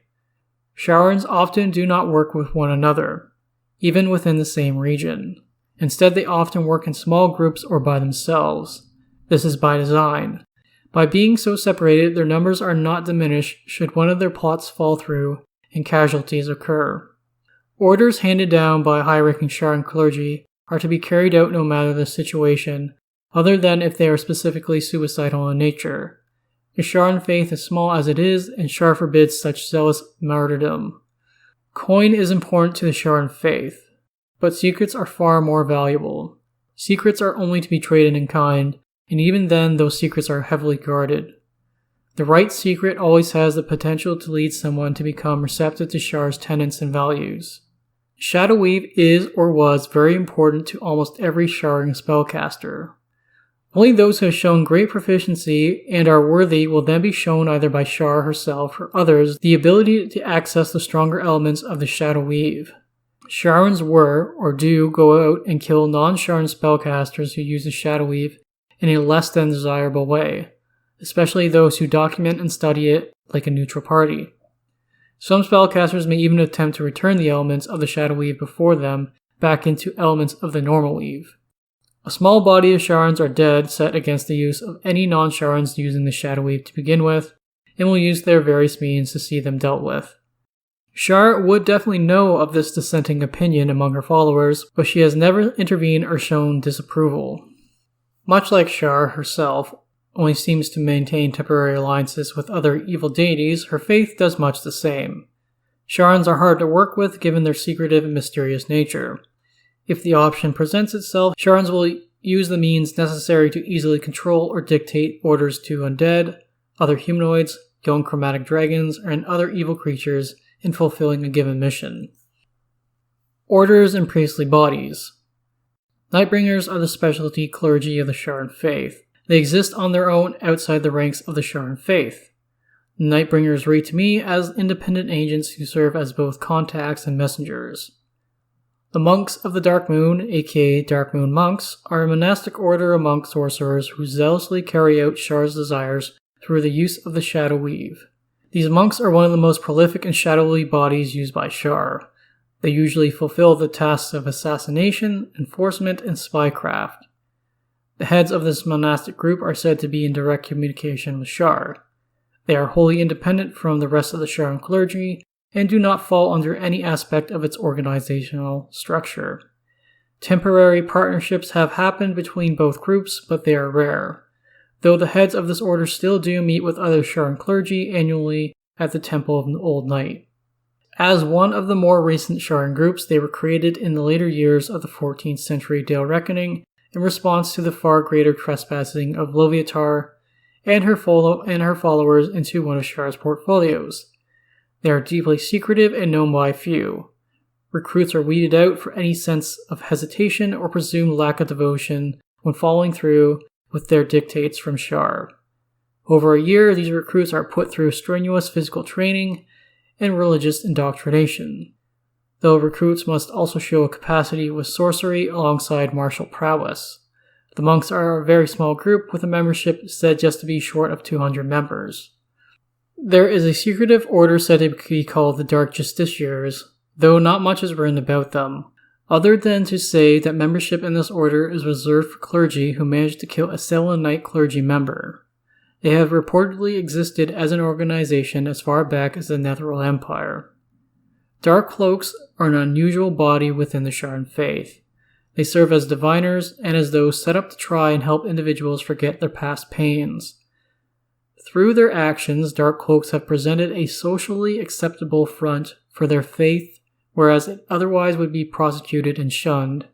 Sharans often do not work with one another, even within the same region. Instead, they often work in small groups or by themselves. This is by design. By being so separated, their numbers are not diminished should one of their plots fall through and casualties occur. Orders handed down by high-ranking Sharan clergy are to be carried out no matter the situation, other than if they are specifically suicidal in nature. The Sharan faith is small as it is, and Shar forbids such zealous martyrdom. Coin is important to the Sharan faith, but secrets are far more valuable. Secrets are only to be traded in kind, and even then those secrets are heavily guarded. The right secret always has the potential to lead someone to become receptive to Shar's tenets and values. Shadow Weave is or was very important to almost every Sharan spellcaster. Only those who have shown great proficiency and are worthy will then be shown either by Shar herself or others the ability to access the stronger elements of the Shadow Weave. Sharans were, or do, go out and kill non-Sharan spellcasters who use the Shadowweave in a less than desirable way, especially those who document and study it like a neutral party. Some spellcasters may even attempt to return the elements of the Shadowweave before them back into elements of the normal weave. A small body of Sharans are dead set against the use of any non-Sharans using the Shadowweave to begin with, and will use their various means to see them dealt with. Shar would definitely know of this dissenting opinion among her followers, but she has never intervened or shown disapproval. Much like Shar herself only seems to maintain temporary alliances with other evil deities, her faith does much the same. Sharans are hard to work with given their secretive and mysterious nature. If the option presents itself, Sharans will use the means necessary to easily control or dictate orders to undead, other humanoids, young chromatic dragons, and other evil creatures in fulfilling a given mission. Orders and priestly bodies. Nightbringers are the specialty clergy of the Sharan faith. They exist on their own outside the ranks of the Sharan faith. Nightbringers read to me as independent agents who serve as both contacts and messengers. The monks of the Dark Moon, aka Dark Moon monks, are a monastic order of monk sorcerers who zealously carry out Shar's desires through the use of the Shadow Weave. These monks are one of the most prolific and shadowy bodies used by Shar. They usually fulfill the tasks of assassination, enforcement, and spycraft. The heads of this monastic group are said to be in direct communication with Shar. They are wholly independent from the rest of the Sharan clergy and do not fall under any aspect of its organizational structure. Temporary partnerships have happened between both groups, but they are rare, though the heads of this order still do meet with other Sharan clergy annually at the Temple of the Old Night. As one of the more recent Sharan groups, they were created in the later years of the 14th century Dale Reckoning in response to the far greater trespassing of Loviatar and her followers into one of Shar's portfolios. They are deeply secretive and known by few. Recruits are weeded out for any sense of hesitation or presumed lack of devotion when following through with their dictates from Shar. Over a year, these recruits are put through strenuous physical training and religious indoctrination, though recruits must also show a capacity with sorcery alongside martial prowess. The monks are a very small group with a membership said just to be short of 200 members. There is a secretive order said to be called the Dark Justiciars, though not much is written about them, other than to say that membership in this order is reserved for clergy who managed to kill a Selûnite clergy member. They have reportedly existed as an organization as far back as the Netheril Empire. Dark Cloaks are an unusual body within the Sharan faith. They serve as diviners and as those set up to try and help individuals forget their past pains. Through their actions, Dark Cloaks have presented a socially acceptable front for their faith, whereas it otherwise would be prosecuted and shunned.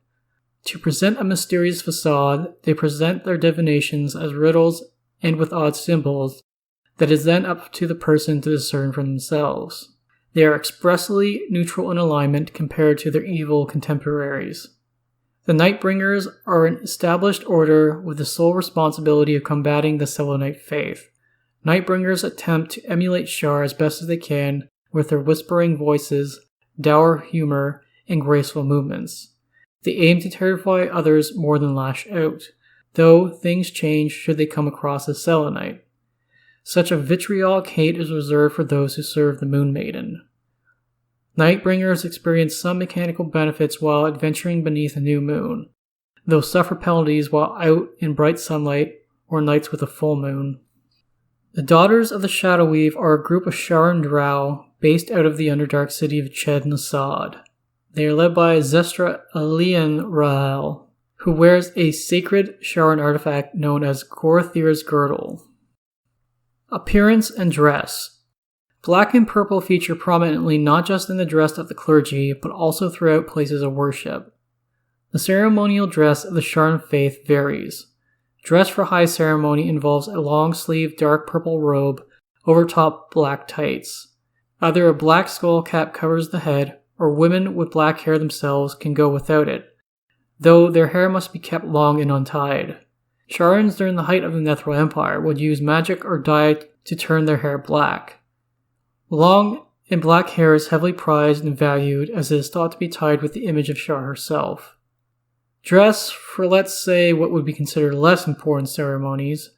To present a mysterious facade, they present their divinations as riddles and with odd symbols that is then up to the person to discern for themselves. They are expressly neutral in alignment compared to their evil contemporaries. The Nightbringers are an established order with the sole responsibility of combating the Selûnite faith. Nightbringers attempt to emulate Shar as best as they can with their whispering voices, dour humor, and graceful movements. They aim to terrify others more than lash out, though things change should they come across as Selûnite. Such a vitriolic hate is reserved for those who serve the Moon Maiden. Nightbringers experience some mechanical benefits while adventuring beneath a new moon, though suffer penalties while out in bright sunlight or nights with a full moon. The Daughters of the Shadowweave are a group of Sharan drow based out of the Underdark city of Ched Nasad. They are led by Zestra Alian Rahel, who wears a sacred Sharan artifact known as Gorothir's Girdle. Appearance and dress. Black and purple feature prominently not just in the dress of the clergy, but also throughout places of worship. The ceremonial dress of the Sharan faith varies. Dress for high ceremony involves a long-sleeved dark purple robe over top black tights. Either a black skull cap covers the head, or women with black hair themselves can go without it, though their hair must be kept long and untied. Sharans during the height of the Netheril Empire would use magic or dye to turn their hair black. Long and black hair is heavily prized and valued as it is thought to be tied with the image of Shar herself. Dress, for let's say what would be considered less important ceremonies,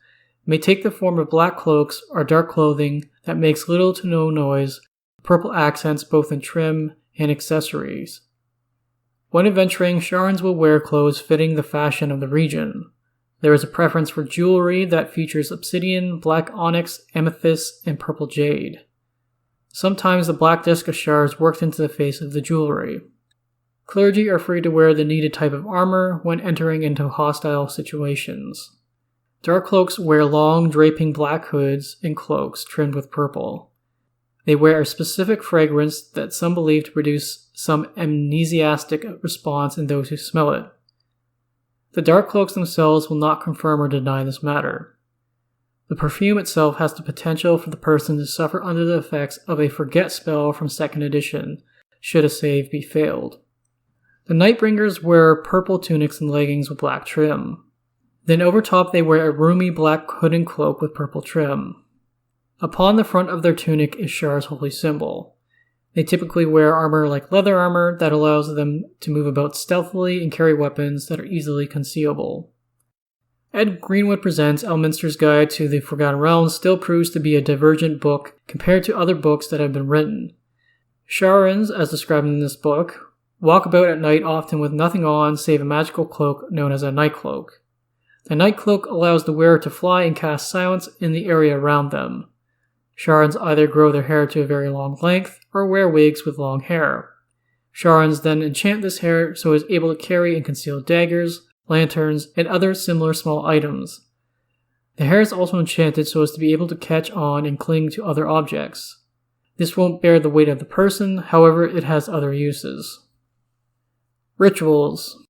may take the form of black cloaks or dark clothing that makes little to no noise, purple accents both in trim and accessories. When adventuring, Sharans will wear clothes fitting the fashion of the region. There is a preference for jewelry that features obsidian, black onyx, amethyst, and purple jade. Sometimes the black disc of Shar is worked into the face of the jewelry. Clergy are free to wear the needed type of armor when entering into hostile situations. Dark cloaks wear long, draping black hoods and cloaks trimmed with purple. They wear a specific fragrance that some believe to produce some amnesiastic response in those who smell it. The dark cloaks themselves will not confirm or deny this matter. The perfume itself has the potential for the person to suffer under the effects of a forget spell from 2nd edition, should a save be failed. The Nightbringers wear purple tunics and leggings with black trim. Then over top they wear a roomy black hood and cloak with purple trim. Upon the front of their tunic is Shar's holy symbol. They typically wear armor like leather armor that allows them to move about stealthily and carry weapons that are easily concealable. Ed Greenwood presents Elminster's Guide to the Forgotten Realms still proves to be a divergent book compared to other books that have been written. Sharans, as described in this book, walk about at night often with nothing on save a magical cloak known as a night cloak. The night cloak allows the wearer to fly and cast silence in the area around them. Sharans either grow their hair to a very long length or wear wigs with long hair. Sharans then enchant this hair so it is able to carry and conceal daggers, lanterns, and other similar small items. The hair is also enchanted so as to be able to catch on and cling to other objects. This won't bear the weight of the person, however it has other uses. Rituals.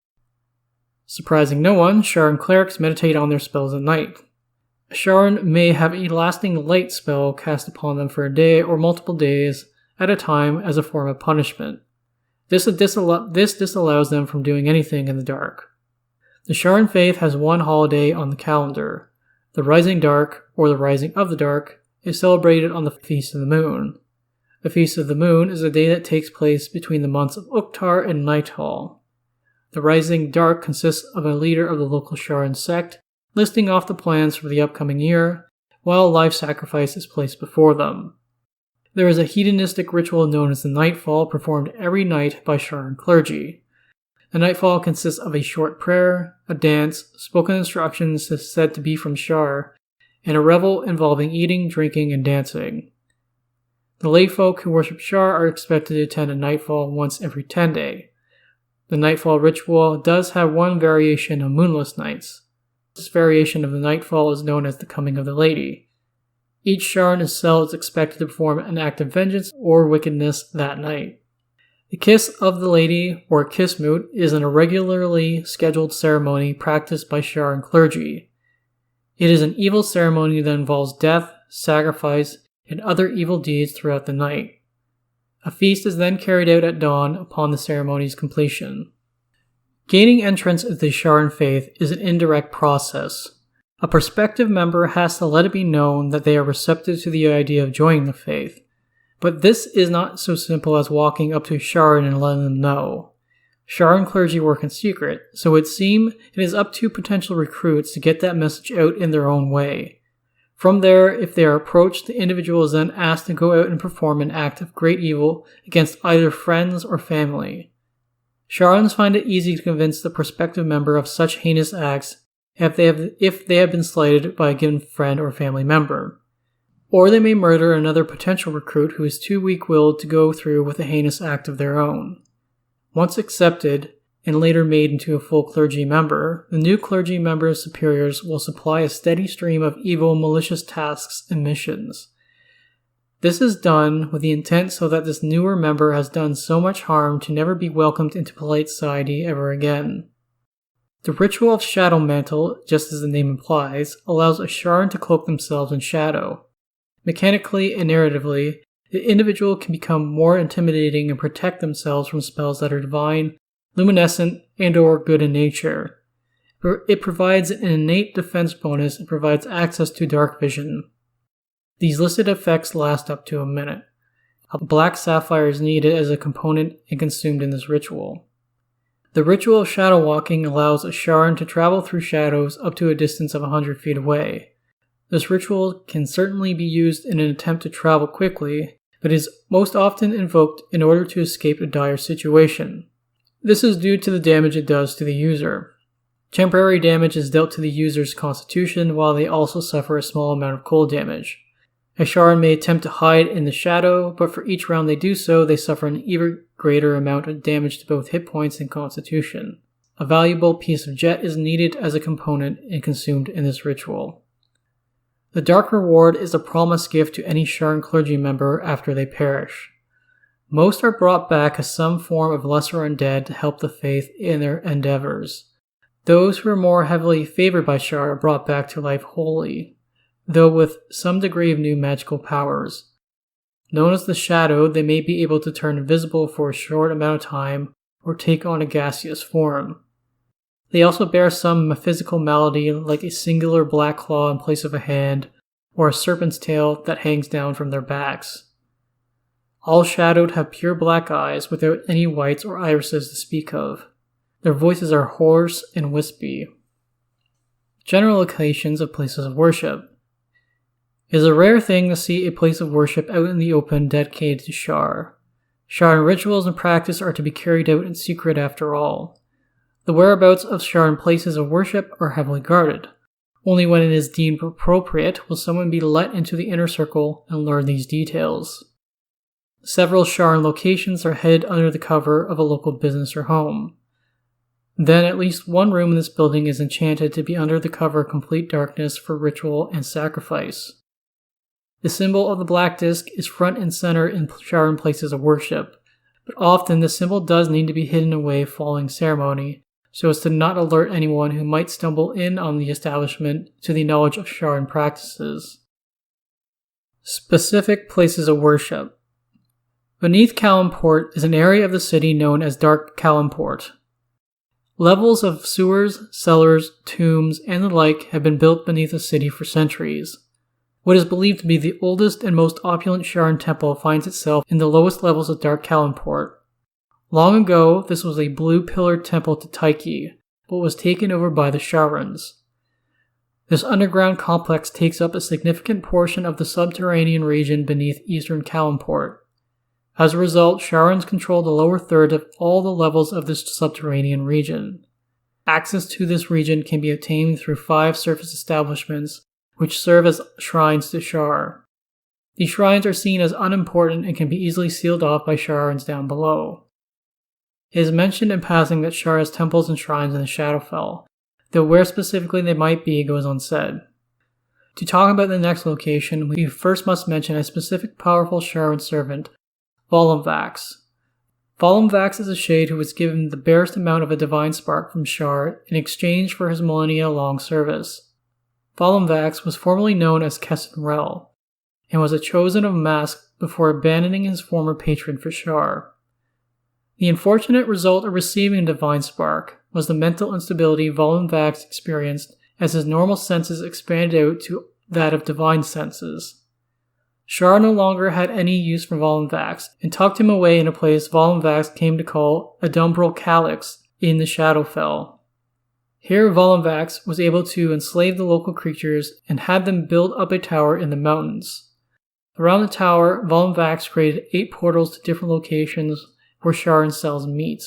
Surprising no one, Sharan clerics meditate on their spells at night. A Sharan may have a lasting light spell cast upon them for a day or multiple days at a time as a form of punishment. This disallows them from doing anything in the dark. The Sharan faith has one holiday on the calendar. The Rising Dark, or the Rising of the Dark, is celebrated on the Feast of the Moon. The Feast of the Moon is a day that takes place between the months of Uktar and Nighthall. The Rising Dark consists of a leader of the local Sharan sect listing off the plans for the upcoming year, while a life sacrifice is placed before them. There is a hedonistic ritual known as the Nightfall performed every night by Sharan clergy. The Nightfall consists of a short prayer, a dance, spoken instructions said to be from Shar, and a revel involving eating, drinking, and dancing. The layfolk who worship Shar are expected to attend a Nightfall once every 10 days. The Nightfall ritual does have one variation of moonless nights. This variation of the Nightfall is known as the Coming of the Lady. Each Sharan cell is expected to perform an act of vengeance or wickedness that night. The Kiss of the Lady, or Kismut, is an irregularly scheduled ceremony practiced by Sharan clergy. It is an evil ceremony that involves death, sacrifice, and other evil deeds throughout the night. A feast is then carried out at dawn upon the ceremony's completion. Gaining entrance into the Sharan faith is an indirect process. A prospective member has to let it be known that they are receptive to the idea of joining the faith. But this is not so simple as walking up to Sharan and letting them know. Sharan clergy work in secret, so it would seem it is up to potential recruits to get that message out in their own way. From there, if they are approached, the individual is then asked to go out and perform an act of great evil against either friends or family. Sharans find it easy to convince the prospective member of such heinous acts if they have been slighted by a given friend or family member. Or they may murder another potential recruit who is too weak-willed to go through with a heinous act of their own. Once accepted, and later made into a full clergy member, the new clergy member's superiors will supply a steady stream of evil, malicious tasks and missions. This is done with the intent so that this newer member has done so much harm to never be welcomed into polite society ever again. The ritual of Shadow Mantle, just as the name implies, allows a Sharan to cloak themselves in shadow. Mechanically and narratively, the individual can become more intimidating and protect themselves from spells that are divine, luminescent, and/or good in nature. It provides an innate defense bonus and provides access to dark vision. These listed effects last up to a minute. a black sapphire is needed as a component and consumed in this ritual. The ritual of shadow walking allows a Sharan to travel through shadows up to a distance of 100 feet away. This ritual can certainly be used in an attempt to travel quickly, but is most often invoked in order to escape a dire situation. This is due to the damage it does to the user. Temporary damage is dealt to the user's constitution, while they also suffer a small amount of cold damage. A Sharan may attempt to hide in the shadow, but for each round they do so, they suffer an even greater amount of damage to both hit points and constitution. A valuable piece of jet is needed as a component and consumed in this ritual. The Dark Reward is a promised gift to any Sharan clergy member after they perish. Most are brought back as some form of lesser undead to help the faith in their endeavors. Those who are more heavily favored by Shar are brought back to life wholly, though with some degree of new magical powers. Known as the Shadow, they may be able to turn invisible for a short amount of time or take on a gaseous form. They also bear some physical malady like a singular black claw in place of a hand or a serpent's tail that hangs down from their backs. All shadowed have pure black eyes without any whites or irises to speak of. Their voices are hoarse and wispy. General locations of places of worship. It is a rare thing to see a place of worship out in the open dedicated to Shar. Sharan rituals and practice are to be carried out in secret after all. The whereabouts of Sharan places of worship are heavily guarded. Only when it is deemed appropriate will someone be let into the inner circle and learn these details. Several Sharan locations are hid under the cover of a local business or home. Then at least one room in this building is enchanted to be under the cover of complete darkness for ritual and sacrifice. The symbol of the black disc is front and center in Sharan places of worship, but often the symbol does need to be hidden away following ceremony, so as to not alert anyone who might stumble in on the establishment to the knowledge of Sharan practices. Specific places of worship. Beneath Calimport is an area of the city known as Dark Calimport. Levels of sewers, cellars, tombs, and the like have been built beneath the city for centuries. What is believed to be the oldest and most opulent Sharan temple finds itself in the lowest levels of Dark Calimport. Long ago, this was a blue-pillared temple to Tyche, but was taken over by the Sharans. This underground complex takes up a significant portion of the subterranean region beneath eastern Calimport. As a result, Sharans control the lower third of all the levels of this subterranean region. Access to this region can be obtained through 5 surface establishments, which serve as shrines to Shar. These shrines are seen as unimportant and can be easily sealed off by Sharans down below. It is mentioned in passing that Shar has temples and shrines in the Shadowfell, though where specifically they might be goes unsaid. To talk about the next location, we first must mention a specific powerful Sharan servant, Volumvax. Volumvax is a shade who was given the barest amount of a divine spark from Shar in exchange for his millennia-long service. Volumvax was formerly known as Kessin Rel, and was a chosen of Mask before abandoning his former patron for Shar. The unfortunate result of receiving a divine spark was the mental instability Volumvax experienced as his normal senses expanded out to that of divine senses. Shar no longer had any use for Volumvax and tucked him away in a place Volumvax came to call a Dumbral Calyx in the Shadowfell. Here Volumvax was able to enslave the local creatures and had them build up a tower in the mountains. Around the tower, Volumvax created 8 portals to different locations where Sharan cells meet.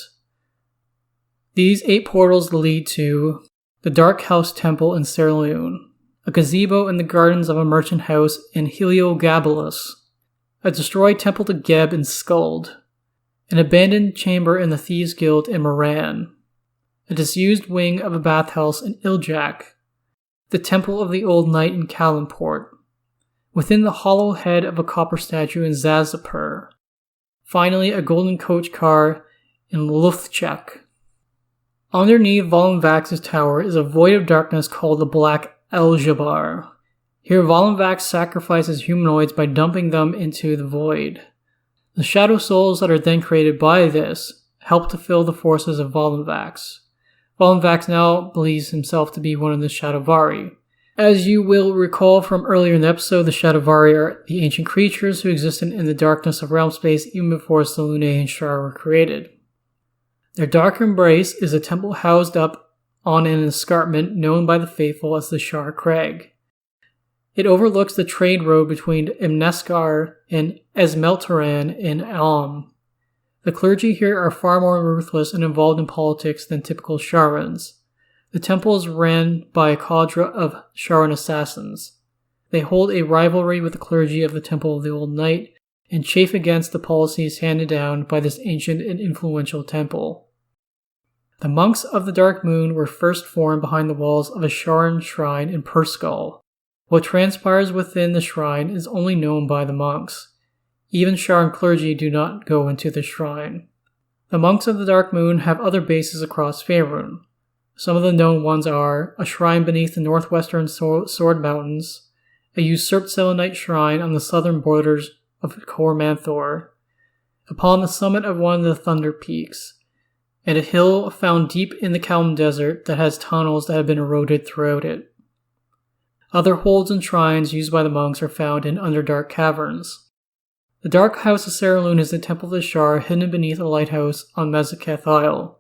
These 8 portals lead to the Dark House Temple in Selûne, a gazebo in the gardens of a merchant house in Heliogabalus, a destroyed temple to Geb in Skuld, an abandoned chamber in the Thieves' Guild in Moran, a disused wing of a bathhouse in Iljak, the Temple of the Old Knight in Calimport, within the hollow head of a copper statue in Zazapur, finally a golden coach car in Luthchak. Underneath Volumvax's tower is a void of darkness called the Black Eljabar. Here Volumvax sacrifices humanoids by dumping them into the void. The shadow souls that are then created by this help to fill the forces of Volumvax. Volumvax now believes himself to be one of the Shadowvari, As you will recall from earlier in the episode, the Shadowvari are the ancient creatures who existed in the darkness of realm space even before Selûne and Shar were created. Their dark embrace is a temple housed up on an escarpment known by the faithful as the Shar Crag. It overlooks the trade road between Imneskar and Esmeltaran in Alm. The clergy here are far more ruthless and involved in politics than typical Sharans. The temple is ran by a cadre of Sharan assassins. They hold a rivalry with the clergy of the Temple of the Old Knight and chafe against the policies handed down by this ancient and influential temple. The monks of the Dark Moon were first formed behind the walls of a Sharan shrine in Perskull. What transpires within the shrine is only known by the monks. Even Sharan clergy do not go into the shrine. The monks of the Dark Moon have other bases across Faerûn. Some of the known ones are a shrine beneath the northwestern Sword Mountains, a usurped Selûnite shrine on the southern borders of Cor Manthor, upon the summit of one of the Thunder Peaks, and a hill found deep in the Calm Desert that has tunnels that have been eroded throughout it. Other holds and shrines used by the monks are found in Underdark caverns. The Dark House of Selûne is the Temple of the Shar hidden beneath a lighthouse on Mezaketh Isle.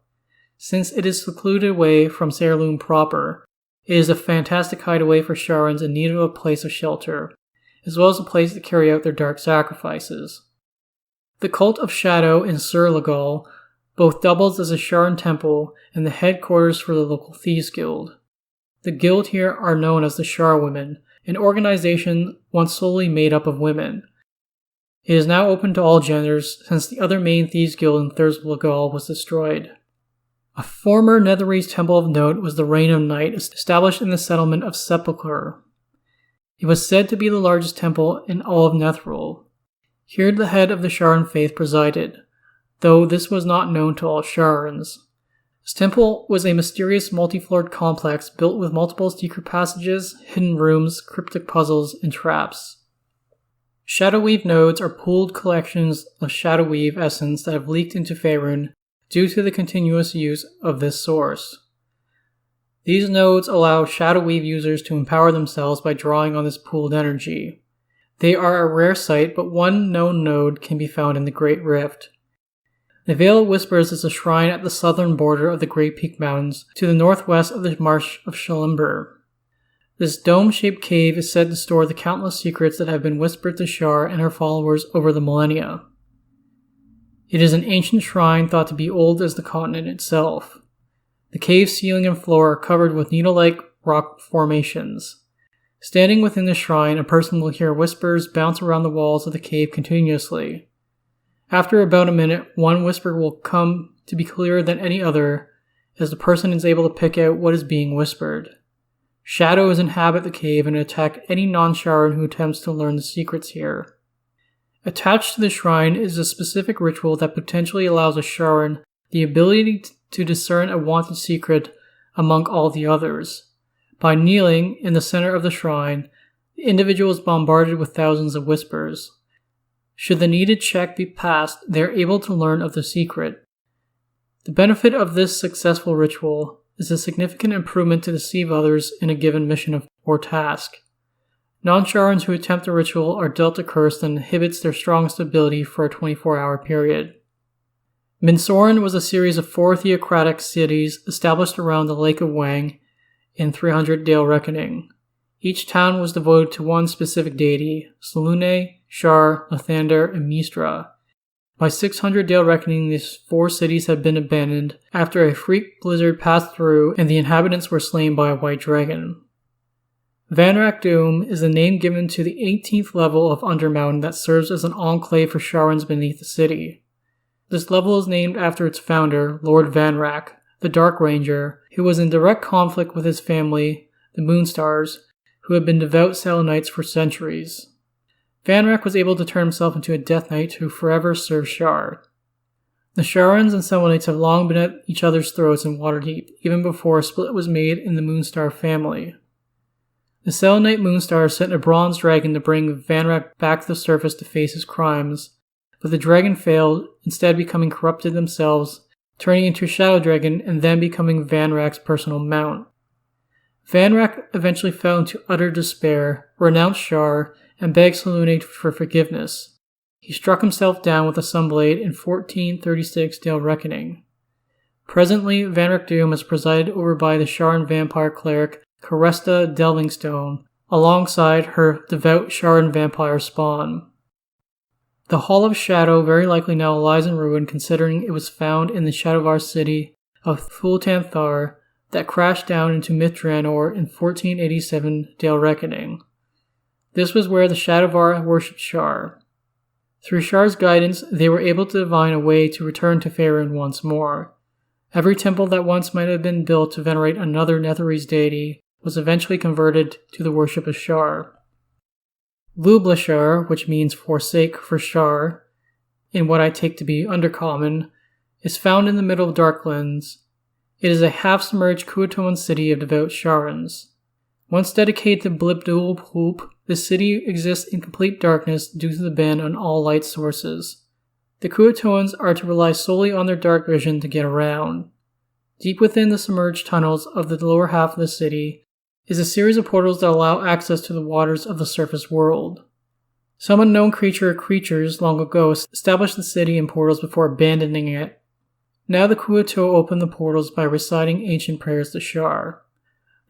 Since it is secluded away from Selûne proper, it is a fantastic hideaway for Sharans in need of a place of shelter, as well as a place to carry out their dark sacrifices. The Cult of Shadow in Surlegal both doubles as a Sharan temple and the headquarters for the local Thieves Guild. The guild here are known as the Shar Women, an organization once solely made up of women. It is now open to all genders since the other main Thieves Guild in Thurslegal was destroyed. A former Netherese temple of note was the Reign of Night, established in the settlement of Sepulchre. It was said to be the largest temple in all of Netheril. Here the head of the Sharan faith presided, though this was not known to all Sharans. This temple was a mysterious multi-floored complex built with multiple secret passages, hidden rooms, cryptic puzzles, and traps. Shadowweave nodes are pooled collections of Shadowweave essence that have leaked into Faerûn due to the continuous use of this source. These nodes allow Shadowweave users to empower themselves by drawing on this pooled energy. They are a rare sight, but one known node can be found in the Great Rift. The Vale of Whispers is a shrine at the southern border of the Great Peak Mountains, to the northwest of the Marsh of Shalimber. This dome-shaped cave is said to store the countless secrets that have been whispered to Shar and her followers over the millennia. It is an ancient shrine thought to be old as the continent itself. The cave's ceiling and floor are covered with needle-like rock formations. Standing within the shrine, a person will hear whispers bounce around the walls of the cave continuously. After about a minute, one whisper will come to be clearer than any other, as the person is able to pick out what is being whispered. Shadows inhabit the cave and attack any non-Sharan who attempts to learn the secrets here. Attached to the shrine is a specific ritual that potentially allows a Sharan the ability to discern a wanted secret among all the others. By kneeling in the center of the shrine, the individual is bombarded with thousands of whispers. Should the needed check be passed, they are able to learn of the secret. The benefit of this successful ritual is a significant improvement to deceive others in a given mission or task. Non-Sharans who attempt the ritual are dealt a curse that inhibits their strongest ability for a 24-hour period. Minsoran was a series of 4 theocratic cities established around the Lake of Wang in 300 Dale Reckoning. Each town was devoted to one specific deity: Selûne, Shar, Lathander, and Mistra. By 600 Dale Reckoning, these 4 cities had been abandoned after a freak blizzard passed through and the inhabitants were slain by a white dragon. Vanrak Doom is the name given to the 18th level of Undermountain that serves as an enclave for Sharans beneath the city. This level is named after its founder, Lord Vanrak, the Dark Ranger, who was in direct conflict with his family, the Moonstars, who had been devout Selûnites for centuries. Vanrak was able to turn himself into a Death Knight who forever served Shar. The Sharans and Selûnites have long been at each other's throats in Waterdeep, even before a split was made in the Moonstar family. The Selûnite Moonstar sent a bronze dragon to bring Vanrak back to the surface to face his crimes, but the dragon failed, instead becoming corrupted themselves, turning into a shadow dragon and then becoming Vanrak's personal mount. Vanrak eventually fell into utter despair, renounced Shar, and begged Selûne for forgiveness. He struck himself down with a sunblade in 1436 Dale Reckoning. Presently, Vanrak Doom is presided over by the Sharan vampire cleric Caresta Delvingstone, alongside her devout Sharan vampire spawn. The Hall of Shadow very likely now lies in ruin, considering it was found in the Shadowvar city of Thultanthar that crashed down into Mithranor in 1487 Dale Reckoning. This was where the Shadowvar worshipped Shar. Through Shar's guidance, they were able to divine a way to return to Faerûn once more. Every temple that once might have been built to venerate another Netherese deity was eventually converted to the worship of Shar. Lublashar, which means forsake for Shar, in what I take to be Undercommon, is found in the middle of Darklands. It is a half-submerged Kuatoan city of devout Sharans. Once dedicated to Blibdul Hoop, the city exists in complete darkness due to the ban on all light sources. The Kuatoans are to rely solely on their dark vision to get around. Deep within the submerged tunnels of the lower half of the city is a series of portals that allow access to the waters of the surface world. Some unknown creature or creatures long ago established the city in portals before abandoning it. Now the Kuatoa open the portals by reciting ancient prayers to Shar.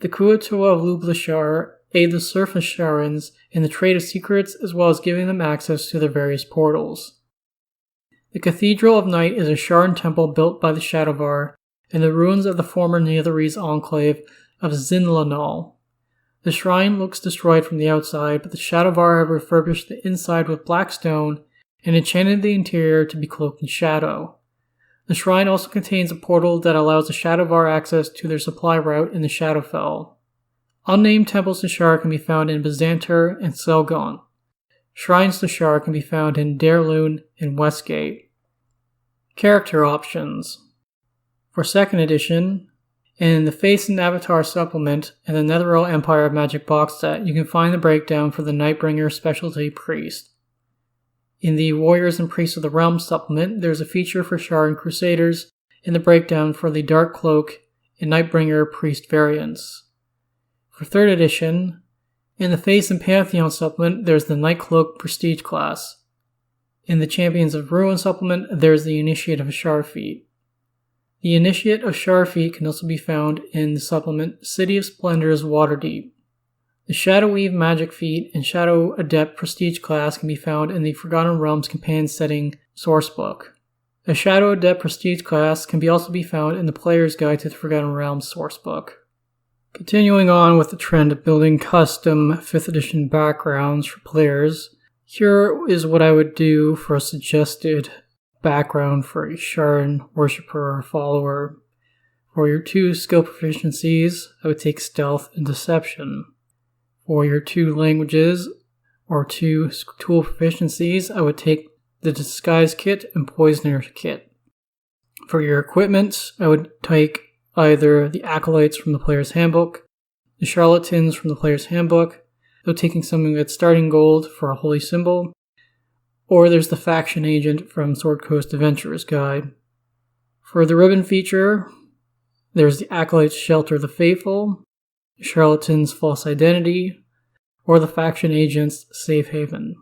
The Kuatoa of Lublashar aid the surface Sharans in the trade of secrets as well as giving them access to their various portals. The Cathedral of Night is a Sharan temple built by the Shadowvar in the ruins of the former Netherese enclave of Zinlanal. The shrine looks destroyed from the outside, but the Shadowvar have refurbished the inside with black stone and enchanted the interior to be cloaked in shadow. The shrine also contains a portal that allows the Shadowvar access to their supply route in the Shadowfell. Unnamed temples to Shar can be found in Byzanter and Selgon. Shrines to Shar can be found in Darloon and Westgate. Character options. For 2nd edition, in the Face and Avatar supplement and the Netherrealm Empire of Magic box set, you can find the breakdown for the Nightbringer specialty priest. In the Warriors and Priests of the Realm supplement, there's a feature for Shar and Crusaders in the breakdown for the Dark Cloak and Nightbringer priest variants. For 3rd edition, in the Face and Pantheon supplement, there's the Night Cloak prestige class. In the Champions of Ruin supplement, there's the Initiate of Shar feat. The Initiate of Shar feat can also be found in the supplement City of Splendor's Waterdeep. The Shadow Weave Magic feat and Shadow Adept prestige class can be found in the Forgotten Realms Companion Setting Sourcebook. The Shadow Adept prestige class can also be found in the Player's Guide to the Forgotten Realms Sourcebook. Continuing on with the trend of building custom 5th edition backgrounds for players, here is what I would do for a suggested background for a Sharan worshipper or follower. For your 2 skill proficiencies, I would take Stealth and Deception. For your 2 languages or 2 tool proficiencies, I would take the Disguise Kit and Poisoner Kit. For your equipment, I would take either the Acolytes from the Player's Handbook, the Charlatans from the Player's Handbook, though taking something that's starting gold for a holy symbol, or there's the Faction Agent from Sword Coast Adventurer's Guide. For the ribbon feature, there's the Acolyte's Shelter of the Faithful, the Charlatan's False Identity, or the Faction Agent's Safe Haven.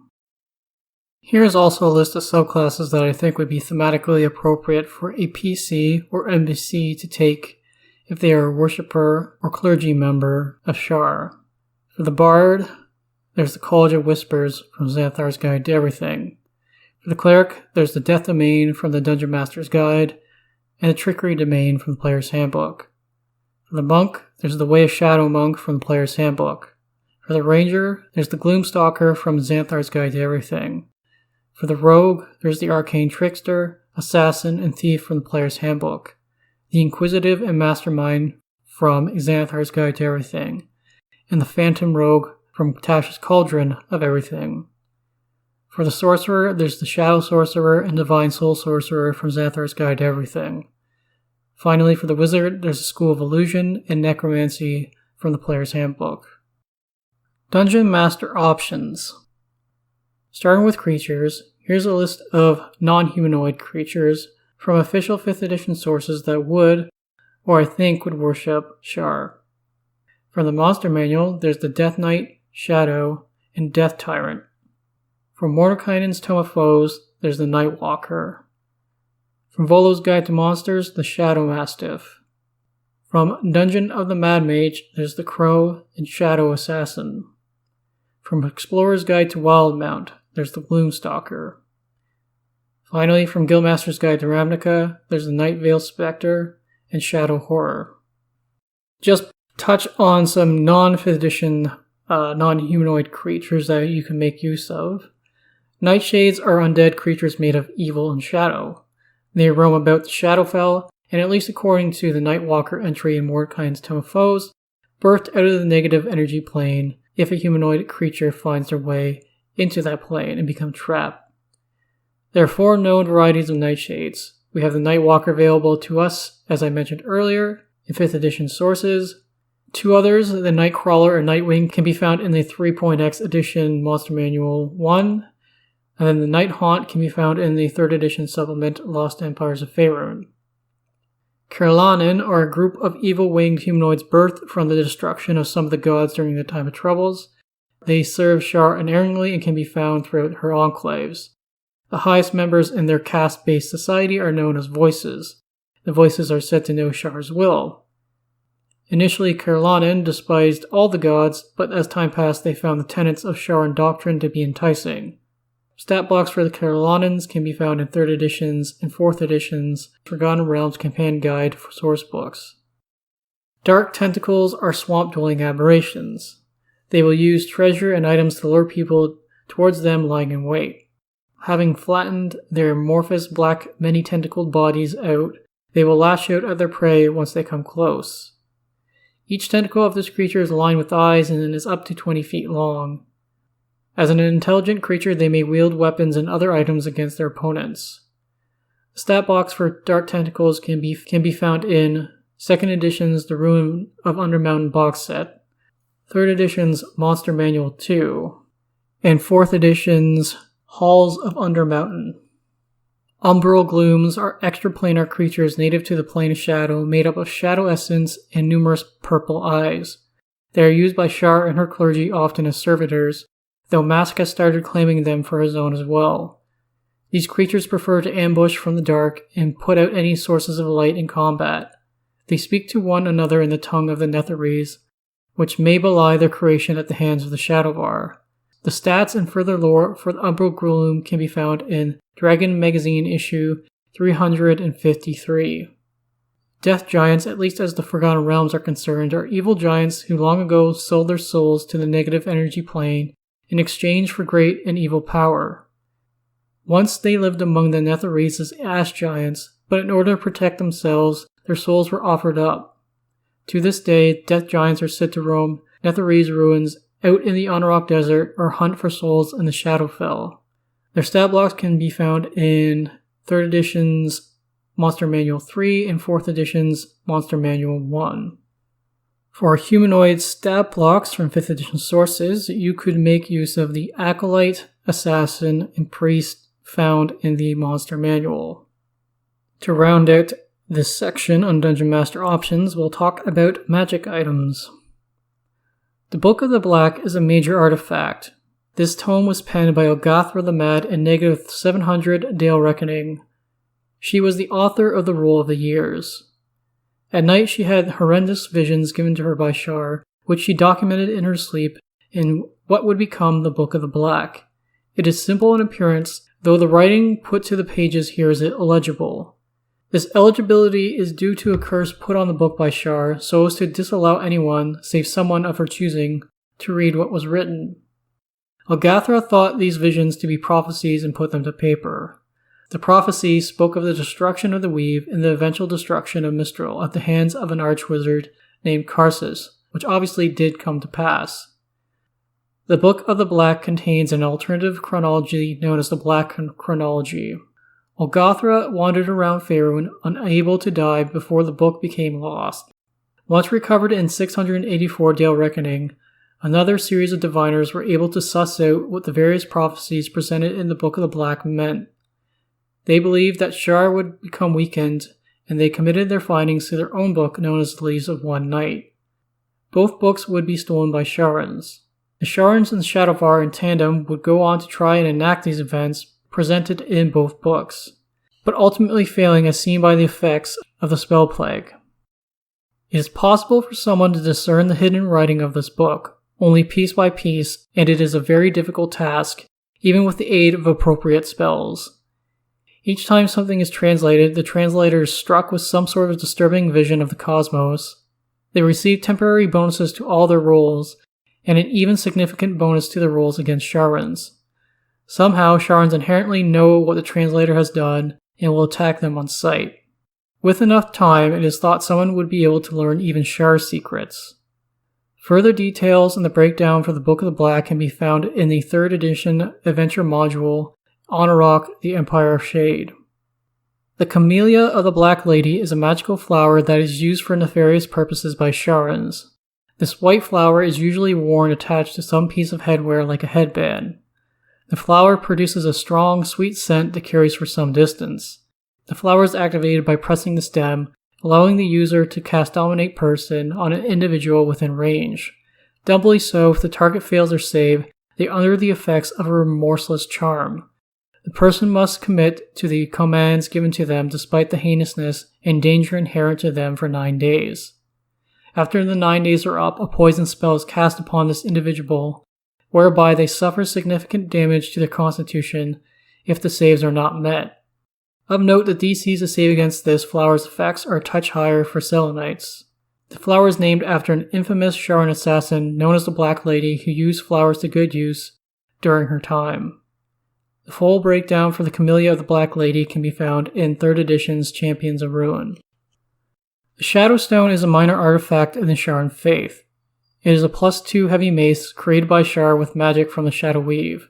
Here's also a list of subclasses that I think would be thematically appropriate for a PC or NPC to take if they are a worshipper or clergy member of Shar. For the Bard, there's the College of Whispers from Xanthar's Guide to Everything. For the Cleric, there's the Death Domain from the Dungeon Master's Guide, and the Trickery Domain from the Player's Handbook. For the Monk, there's the Way of Shadow Monk from the Player's Handbook. For the Ranger, there's the Gloomstalker from Xanthar's Guide to Everything. For the Rogue, there's the Arcane Trickster, Assassin, and Thief from the Player's Handbook. The Inquisitive and Mastermind from Xanthar's Guide to Everything. And the Phantom Rogue from Tasha's Cauldron of Everything. For the Sorcerer, there's the Shadow Sorcerer and Divine Soul Sorcerer from Xanthar's Guide to Everything. Finally, for the Wizard, there's the School of Illusion and Necromancy from the Player's Handbook. Dungeon Master Options. Starting with creatures, here's a list of non-humanoid creatures from official 5th edition sources that would, or I think would worship Shar. From the Monster Manual, there's the Death Knight, Shadow, and Death Tyrant. From Mordenkainen's Tome of Foes, there's the Night Walker. From Volo's Guide to Monsters, the Shadow Mastiff. From Dungeon of the Mad Mage, there's the Crow and Shadow Assassin. From Explorer's Guide to Wildmount, there's the Gloomstalker. Finally, from Guildmaster's Guide to Ravnica, there's the Night Veil Spectre and Shadow Horror. Just touch on some non-5th edition, non-humanoid creatures that you can make use of. Nightshades are undead creatures made of evil and shadow. They roam about the Shadowfell, and at least according to the Nightwalker entry in Mordenkainen's Tome of Foes, birthed out of the negative energy plane if a humanoid creature finds their way into that plane and become trapped. There are 4 known varieties of nightshades. We have the Nightwalker available to us, as I mentioned earlier, in 5th edition sources. 2 others, the Nightcrawler and Nightwing, can be found in the 3.x edition Monster Manual 1, and then the Nighthaunt can be found in the 3rd edition supplement Lost Empires of Faerûn. Kerlanen are a group of evil winged humanoids birthed from the destruction of some of the gods during the Time of Troubles. They serve Shar unerringly and can be found throughout her enclaves. The highest members in their caste-based society are known as Voices. The Voices are said to know Shar's will. Initially, Kerlanen despised all the gods, but as time passed they found the tenets of Sharan doctrine to be enticing. Stat blocks for the Kerlanens can be found in 3rd editions and 4th editions Forgotten Realms Companion Guide for source books. Dark tentacles are swamp-dwelling aberrations. They will use treasure and items to lure people towards them lying in wait. Having flattened their amorphous black many-tentacled bodies out, they will lash out at their prey once they come close. Each tentacle of this creature is lined with eyes and is up to 20 feet long. As an intelligent creature, they may wield weapons and other items against their opponents. The stat box for dark tentacles can be found in 2nd edition's The Ruin of Undermountain box set, 3rd edition's Monster Manual 2, and 4th edition's Halls of Undermountain. Umbral glooms are extraplanar creatures native to the plane of shadow, made up of shadow essence and numerous purple eyes. They are used by Shar and her clergy often as servitors, though Mask has started claiming them for his own as well. These creatures prefer to ambush from the dark and put out any sources of light in combat. They speak to one another in the tongue of the Netherese, which may belie their creation at the hands of the Shadowvar. The stats and further lore for the Umbral Gloom can be found in Dragon Magazine issue 353. Death Giants, at least as the Forgotten Realms are concerned, are evil giants who long ago sold their souls to the negative energy plane in exchange for great and evil power. Once they lived among the Netherese as ash giants, but in order to protect themselves, their souls were offered up. To this day, Death Giants are said to roam Netherese ruins out in the Anurok Desert or hunt for souls in the Shadowfell. Their stat blocks can be found in 3rd edition's Monster Manual 3 and 4th edition's Monster Manual 1. For humanoid stat blocks from 5th edition sources, you could make use of the Acolyte, Assassin, and Priest found in the Monster Manual. To round out this section on Dungeon Master options, we'll talk about magic items. The Book of the Black is a major artifact. This tome was penned by Olgathra the Mad in negative 700 Dale Reckoning. She was the author of the Roll of the Years. At night she had horrendous visions given to her by Shar, which she documented in her sleep in what would become the Book of the Black. It is simple in appearance, though the writing put to the pages here is illegible. This illegibility is due to a curse put on the book by Shar so as to disallow anyone, save someone of her choosing, to read what was written. Olgathra thought these visions to be prophecies and put them to paper. The prophecy spoke of the destruction of the Weave and the eventual destruction of Mistral at the hands of an archwizard named Karsus, which obviously did come to pass. The Book of the Black contains an alternative chronology known as the Black Chronology. Olgathra wandered around Faerûn, unable to die before the book became lost. Once recovered in 684 Dale Reckoning, another series of diviners were able to suss out what the various prophecies presented in the Book of the Black meant. They believed that Shar would become weakened, and they committed their findings to their own book known as the Leaves of One Night. both books would be stolen by Sharans. The Sharans and Shadowvar in tandem would go on to try and enact these events presented in both books, but ultimately failing as seen by the effects of the spell plague. It is possible for someone to discern the hidden writing of this book, only piece by piece, and it is a very difficult task, even with the aid of appropriate spells. Each time something is translated, the translator is struck with some sort of disturbing vision of the cosmos. They receive temporary bonuses to all their rolls, and an even significant bonus to their rolls against Sharans. Somehow, Sharans inherently know what the translator has done and will attack them on sight. With enough time, it is thought someone would be able to learn even Shar's secrets. Further details and the breakdown for the Book of the Black can be found in the 3rd edition adventure module, Honorok, the Empire of Shade. The Camellia of the Black Lady is a magical flower that is used for nefarious purposes by Sharans. This white flower is usually worn attached to some piece of headwear like a headband. The flower produces a strong, sweet scent that carries for some distance. The flower is activated by pressing the stem, allowing the user to cast Dominate Person on an individual within range. Doubly so if the target fails their save, they are under the effects of a remorseless charm. The person must commit to the commands given to them despite the heinousness and danger inherent to them for 9 days. After the 9 days are up, a poison spell is cast upon this individual, whereby they suffer significant damage to their constitution if the saves are not met. Of note, the DCs to save against this flower's effects are a touch higher for Selûnites. The flower is named after an infamous Sharan assassin known as the Black Lady who used flowers to good use during her time. The full breakdown for the Camellia of the Black Lady can be found in 3rd edition's Champions of Ruin. The Shadowstone is a minor artifact in the Sharan faith. It is a +2 heavy mace created by Shar with magic from the Shadow Weave.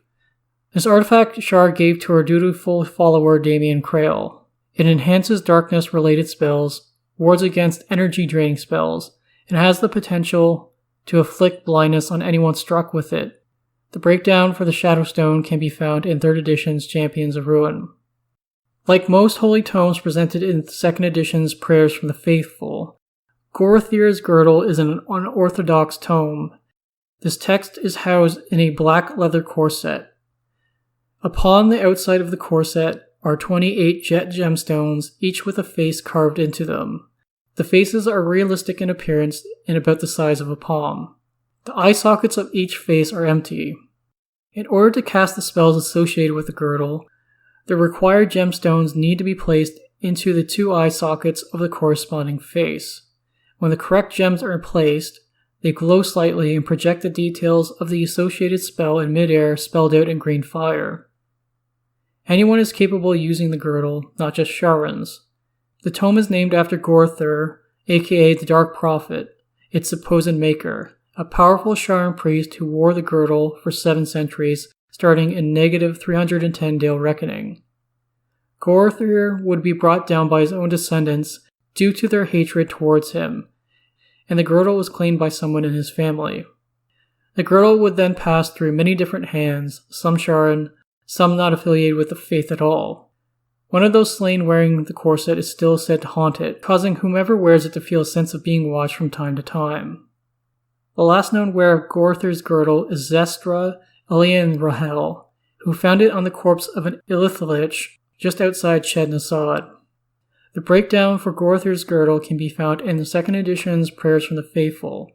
This artifact Shar gave to her dutiful follower Damian Crail. It enhances darkness-related spells, wards against energy-draining spells, and has the potential to afflict blindness on anyone struck with it. The breakdown for the Shadowstone can be found in 3rd edition's Champions of Ruin. Like most holy tomes presented in 2nd edition's Prayers from the Faithful, Gorothir's Girdle is an unorthodox tome. This text is housed in a black leather corset. Upon the outside of the corset are 28 jet gemstones, each with a face carved into them. The faces are realistic in appearance and about the size of a palm. The eye sockets of each face are empty. In order to cast the spells associated with the girdle, the required gemstones need to be placed into the 2 eye sockets of the corresponding face. When the correct gems are placed, they glow slightly and project the details of the associated spell in midair spelled out in green fire. Anyone is capable of using the girdle, not just Sharans. The tome is named after Gorothir, aka the Dark Prophet, its supposed maker, a powerful Sharan priest who wore the girdle for 7 centuries, starting in -310 Dale Reckoning. Gorothir would be brought down by his own descendants due to their hatred towards him, and the girdle was claimed by someone in his family. The girdle would then pass through many different hands, some Sharan, some not affiliated with the faith at all. One of those slain wearing the corset is still said to haunt it, causing whomever wears it to feel a sense of being watched from time to time. The last known wearer of Gorothir's girdle is Zestra Elian Rahel, who found it on the corpse of an Ilithalich just outside Shed Nasad. The breakdown for Gorothir's girdle can be found in the 2nd edition's Prayers from the Faithful.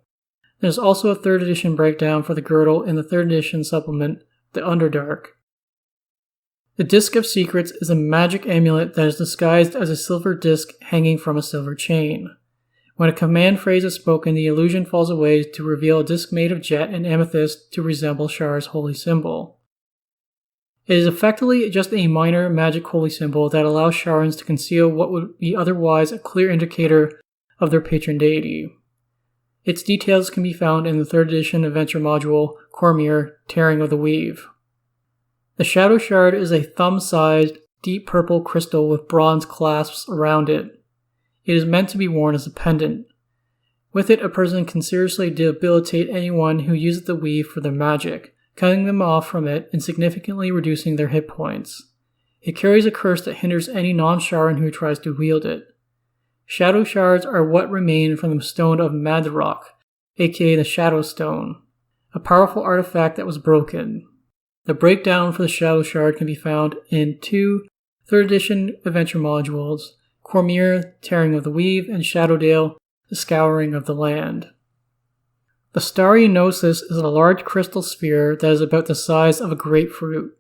There is also a 3rd edition breakdown for the girdle in the 3rd edition supplement, The Underdark. The Disc of Secrets is a magic amulet that is disguised as a silver disc hanging from a silver chain. When a command phrase is spoken, the illusion falls away to reveal a disc made of jet and amethyst to resemble Shar's holy symbol. It is effectively just a minor magic holy symbol that allows Sharans to conceal what would be otherwise a clear indicator of their patron deity. Its details can be found in the 3rd edition adventure module, Cormyr, Tearing of the Weave. The Shadow Shard is a thumb-sized, deep purple crystal with bronze clasps around it. It is meant to be worn as a pendant. With it, a person can seriously debilitate anyone who uses the weave for their magic, cutting them off from it and significantly reducing their hit points. It carries a curse that hinders any non-Sharan who tries to wield it. Shadow Shards are what remain from the stone of Madarok, aka the Shadow Stone, a powerful artifact that was broken. The breakdown for the Shadow Shard can be found in 2 3rd edition adventure modules, Cormyr, Tearing of the Weave, and Shadowdale, The Scouring of the Land. The Starry Gnosis is a large crystal sphere that is about the size of a grapefruit.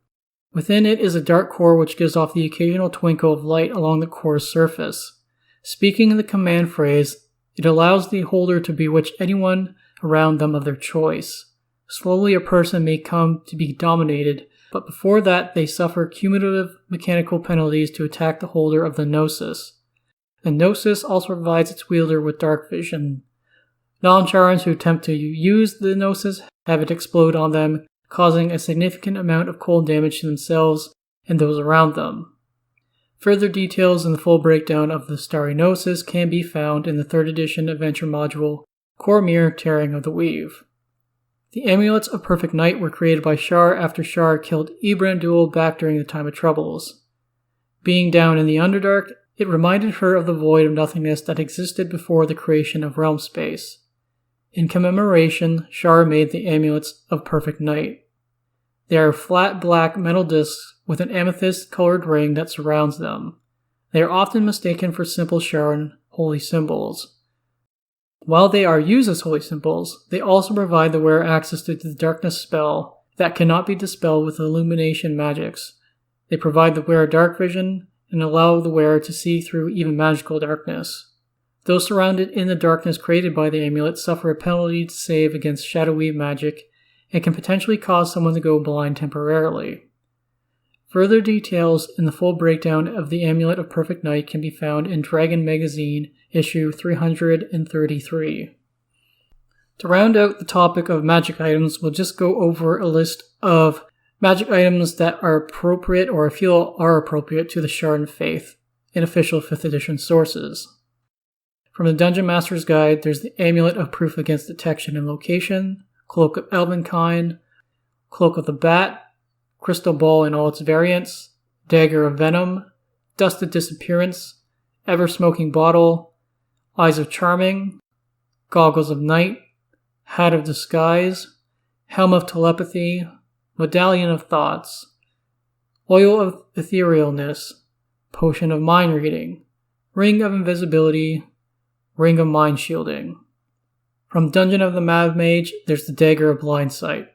Within it is a dark core which gives off the occasional twinkle of light along the core's surface. Speaking in the command phrase, it allows the holder to bewitch anyone around them of their choice. Slowly a person may come to be dominated, but before that they suffer cumulative mechanical penalties to attack the holder of the Gnosis. The Gnosis also provides its wielder with dark vision. Non-Charons who attempt to use the Gnosis have it explode on them, causing a significant amount of cold damage to themselves and those around them. Further details in the full breakdown of the Starry Gnosis can be found in the 3rd edition adventure module, Cormyr, Tearing of the Weave. The Amulets of Perfect Night were created by Shar after Shar killed Ebrandul back during the Time of Troubles. Being down in the Underdark, it reminded her of the void of nothingness that existed before the creation of realm space. In commemoration, Shar made the Amulets of Perfect Night. They are flat black metal discs with an amethyst-colored ring that surrounds them. They are often mistaken for simple Sharan holy symbols. While they are used as holy symbols, they also provide the wearer access to the darkness spell that cannot be dispelled with illumination magics. They provide the wearer dark vision and allow the wearer to see through even magical darkness. Those surrounded in the darkness created by the amulet suffer a penalty to save against Shadow Weave magic and can potentially cause someone to go blind temporarily. Further details in the full breakdown of the Amulet of Perfect Night can be found in Dragon Magazine, issue 333. To round out the topic of magic items, we'll just go over a list of magic items that are appropriate or I feel are appropriate to the Sharan faith in official 5th edition sources. From the Dungeon Master's Guide, there's the Amulet of Proof Against Detection and Location, Cloak of Elvenkind, Cloak of the Bat, Crystal Ball in all its variants, Dagger of Venom, Dust of Disappearance, Ever-Smoking Bottle, Eyes of Charming, Goggles of Night, Hat of Disguise, Helm of Telepathy, Medallion of Thoughts, Oil of Etherealness, Potion of Mind Reading, Ring of Invisibility, Ring of Mind Shielding. From Dungeon of the Mad Mage, there's the Dagger of Blind Sight.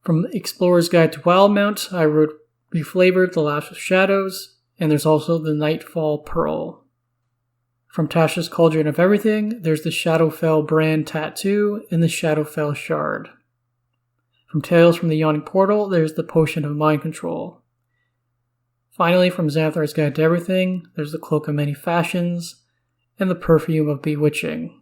From the Explorer's Guide to Wildmount, I wrote Reflavored the Lash of Shadows, and there's also the Nightfall Pearl. From Tasha's Cauldron of Everything, there's the Shadowfell Brand Tattoo and the Shadowfell Shard. From Tales from the Yawning Portal, there's the Potion of Mind Control. Finally, from Xanthar's Guide to Everything, there's the Cloak of Many Fashions and the Perfume of Bewitching.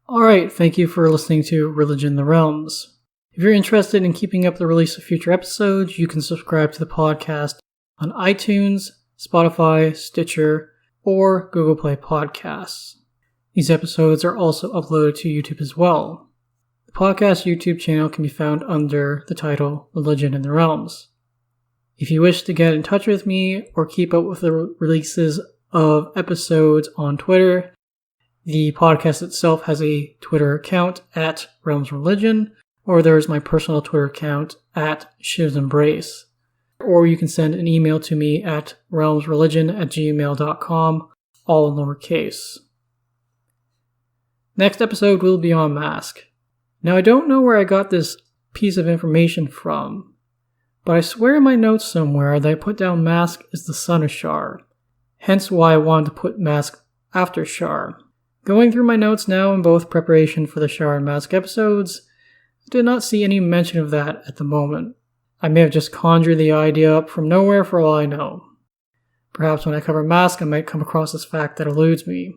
Alright, thank you for listening to Religion in the Realms. If you're interested in keeping up the release of future episodes, you can subscribe to the podcast on iTunes, Spotify, Stitcher, or Google Play Podcasts. These episodes are also uploaded to YouTube as well. The podcast YouTube channel can be found under the title Religion in the Realms. If you wish to get in touch with me or keep up with the releases of episodes on Twitter, the podcast itself has a Twitter account at Realms Religion, or there's my personal Twitter account at Shiv's Embrace. Or you can send an email to me at realmsreligion@gmail.com, all in lowercase. Next episode will be on Mask. Now I don't know where I got this piece of information from, but I swear in my notes somewhere that I put down Mask as the son of Shar, hence why I wanted to put Mask after Shar. Going through my notes now in both preparation for the Shar and Mask episodes, I did not see any mention of that at the moment. I may have just conjured the idea up from nowhere for all I know. Perhaps when I cover Mask, I might come across this fact that eludes me.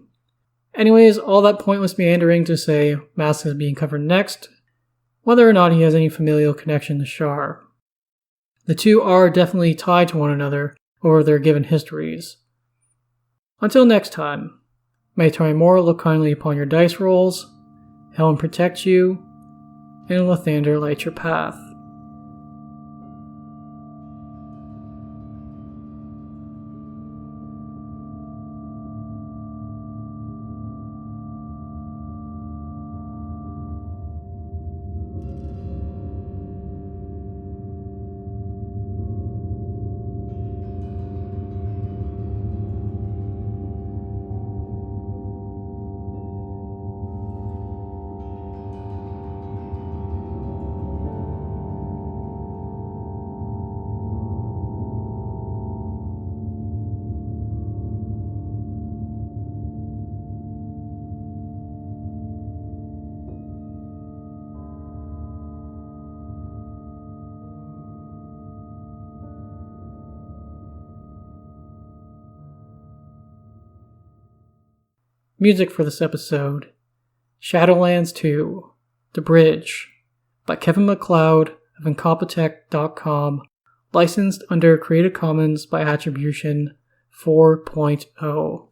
Anyways, all that pointless meandering to say Mask is being covered next, whether or not he has any familial connection to Shar. The two are definitely tied to one another over their given histories. Until next time, may Tymora look kindly upon your dice rolls, Helen protect you, and Lathander light your path. Music for this episode: Shadowlands 2, The Bridge, by Kevin MacLeod of Incompetech.com, licensed under Creative Commons by Attribution 4.0.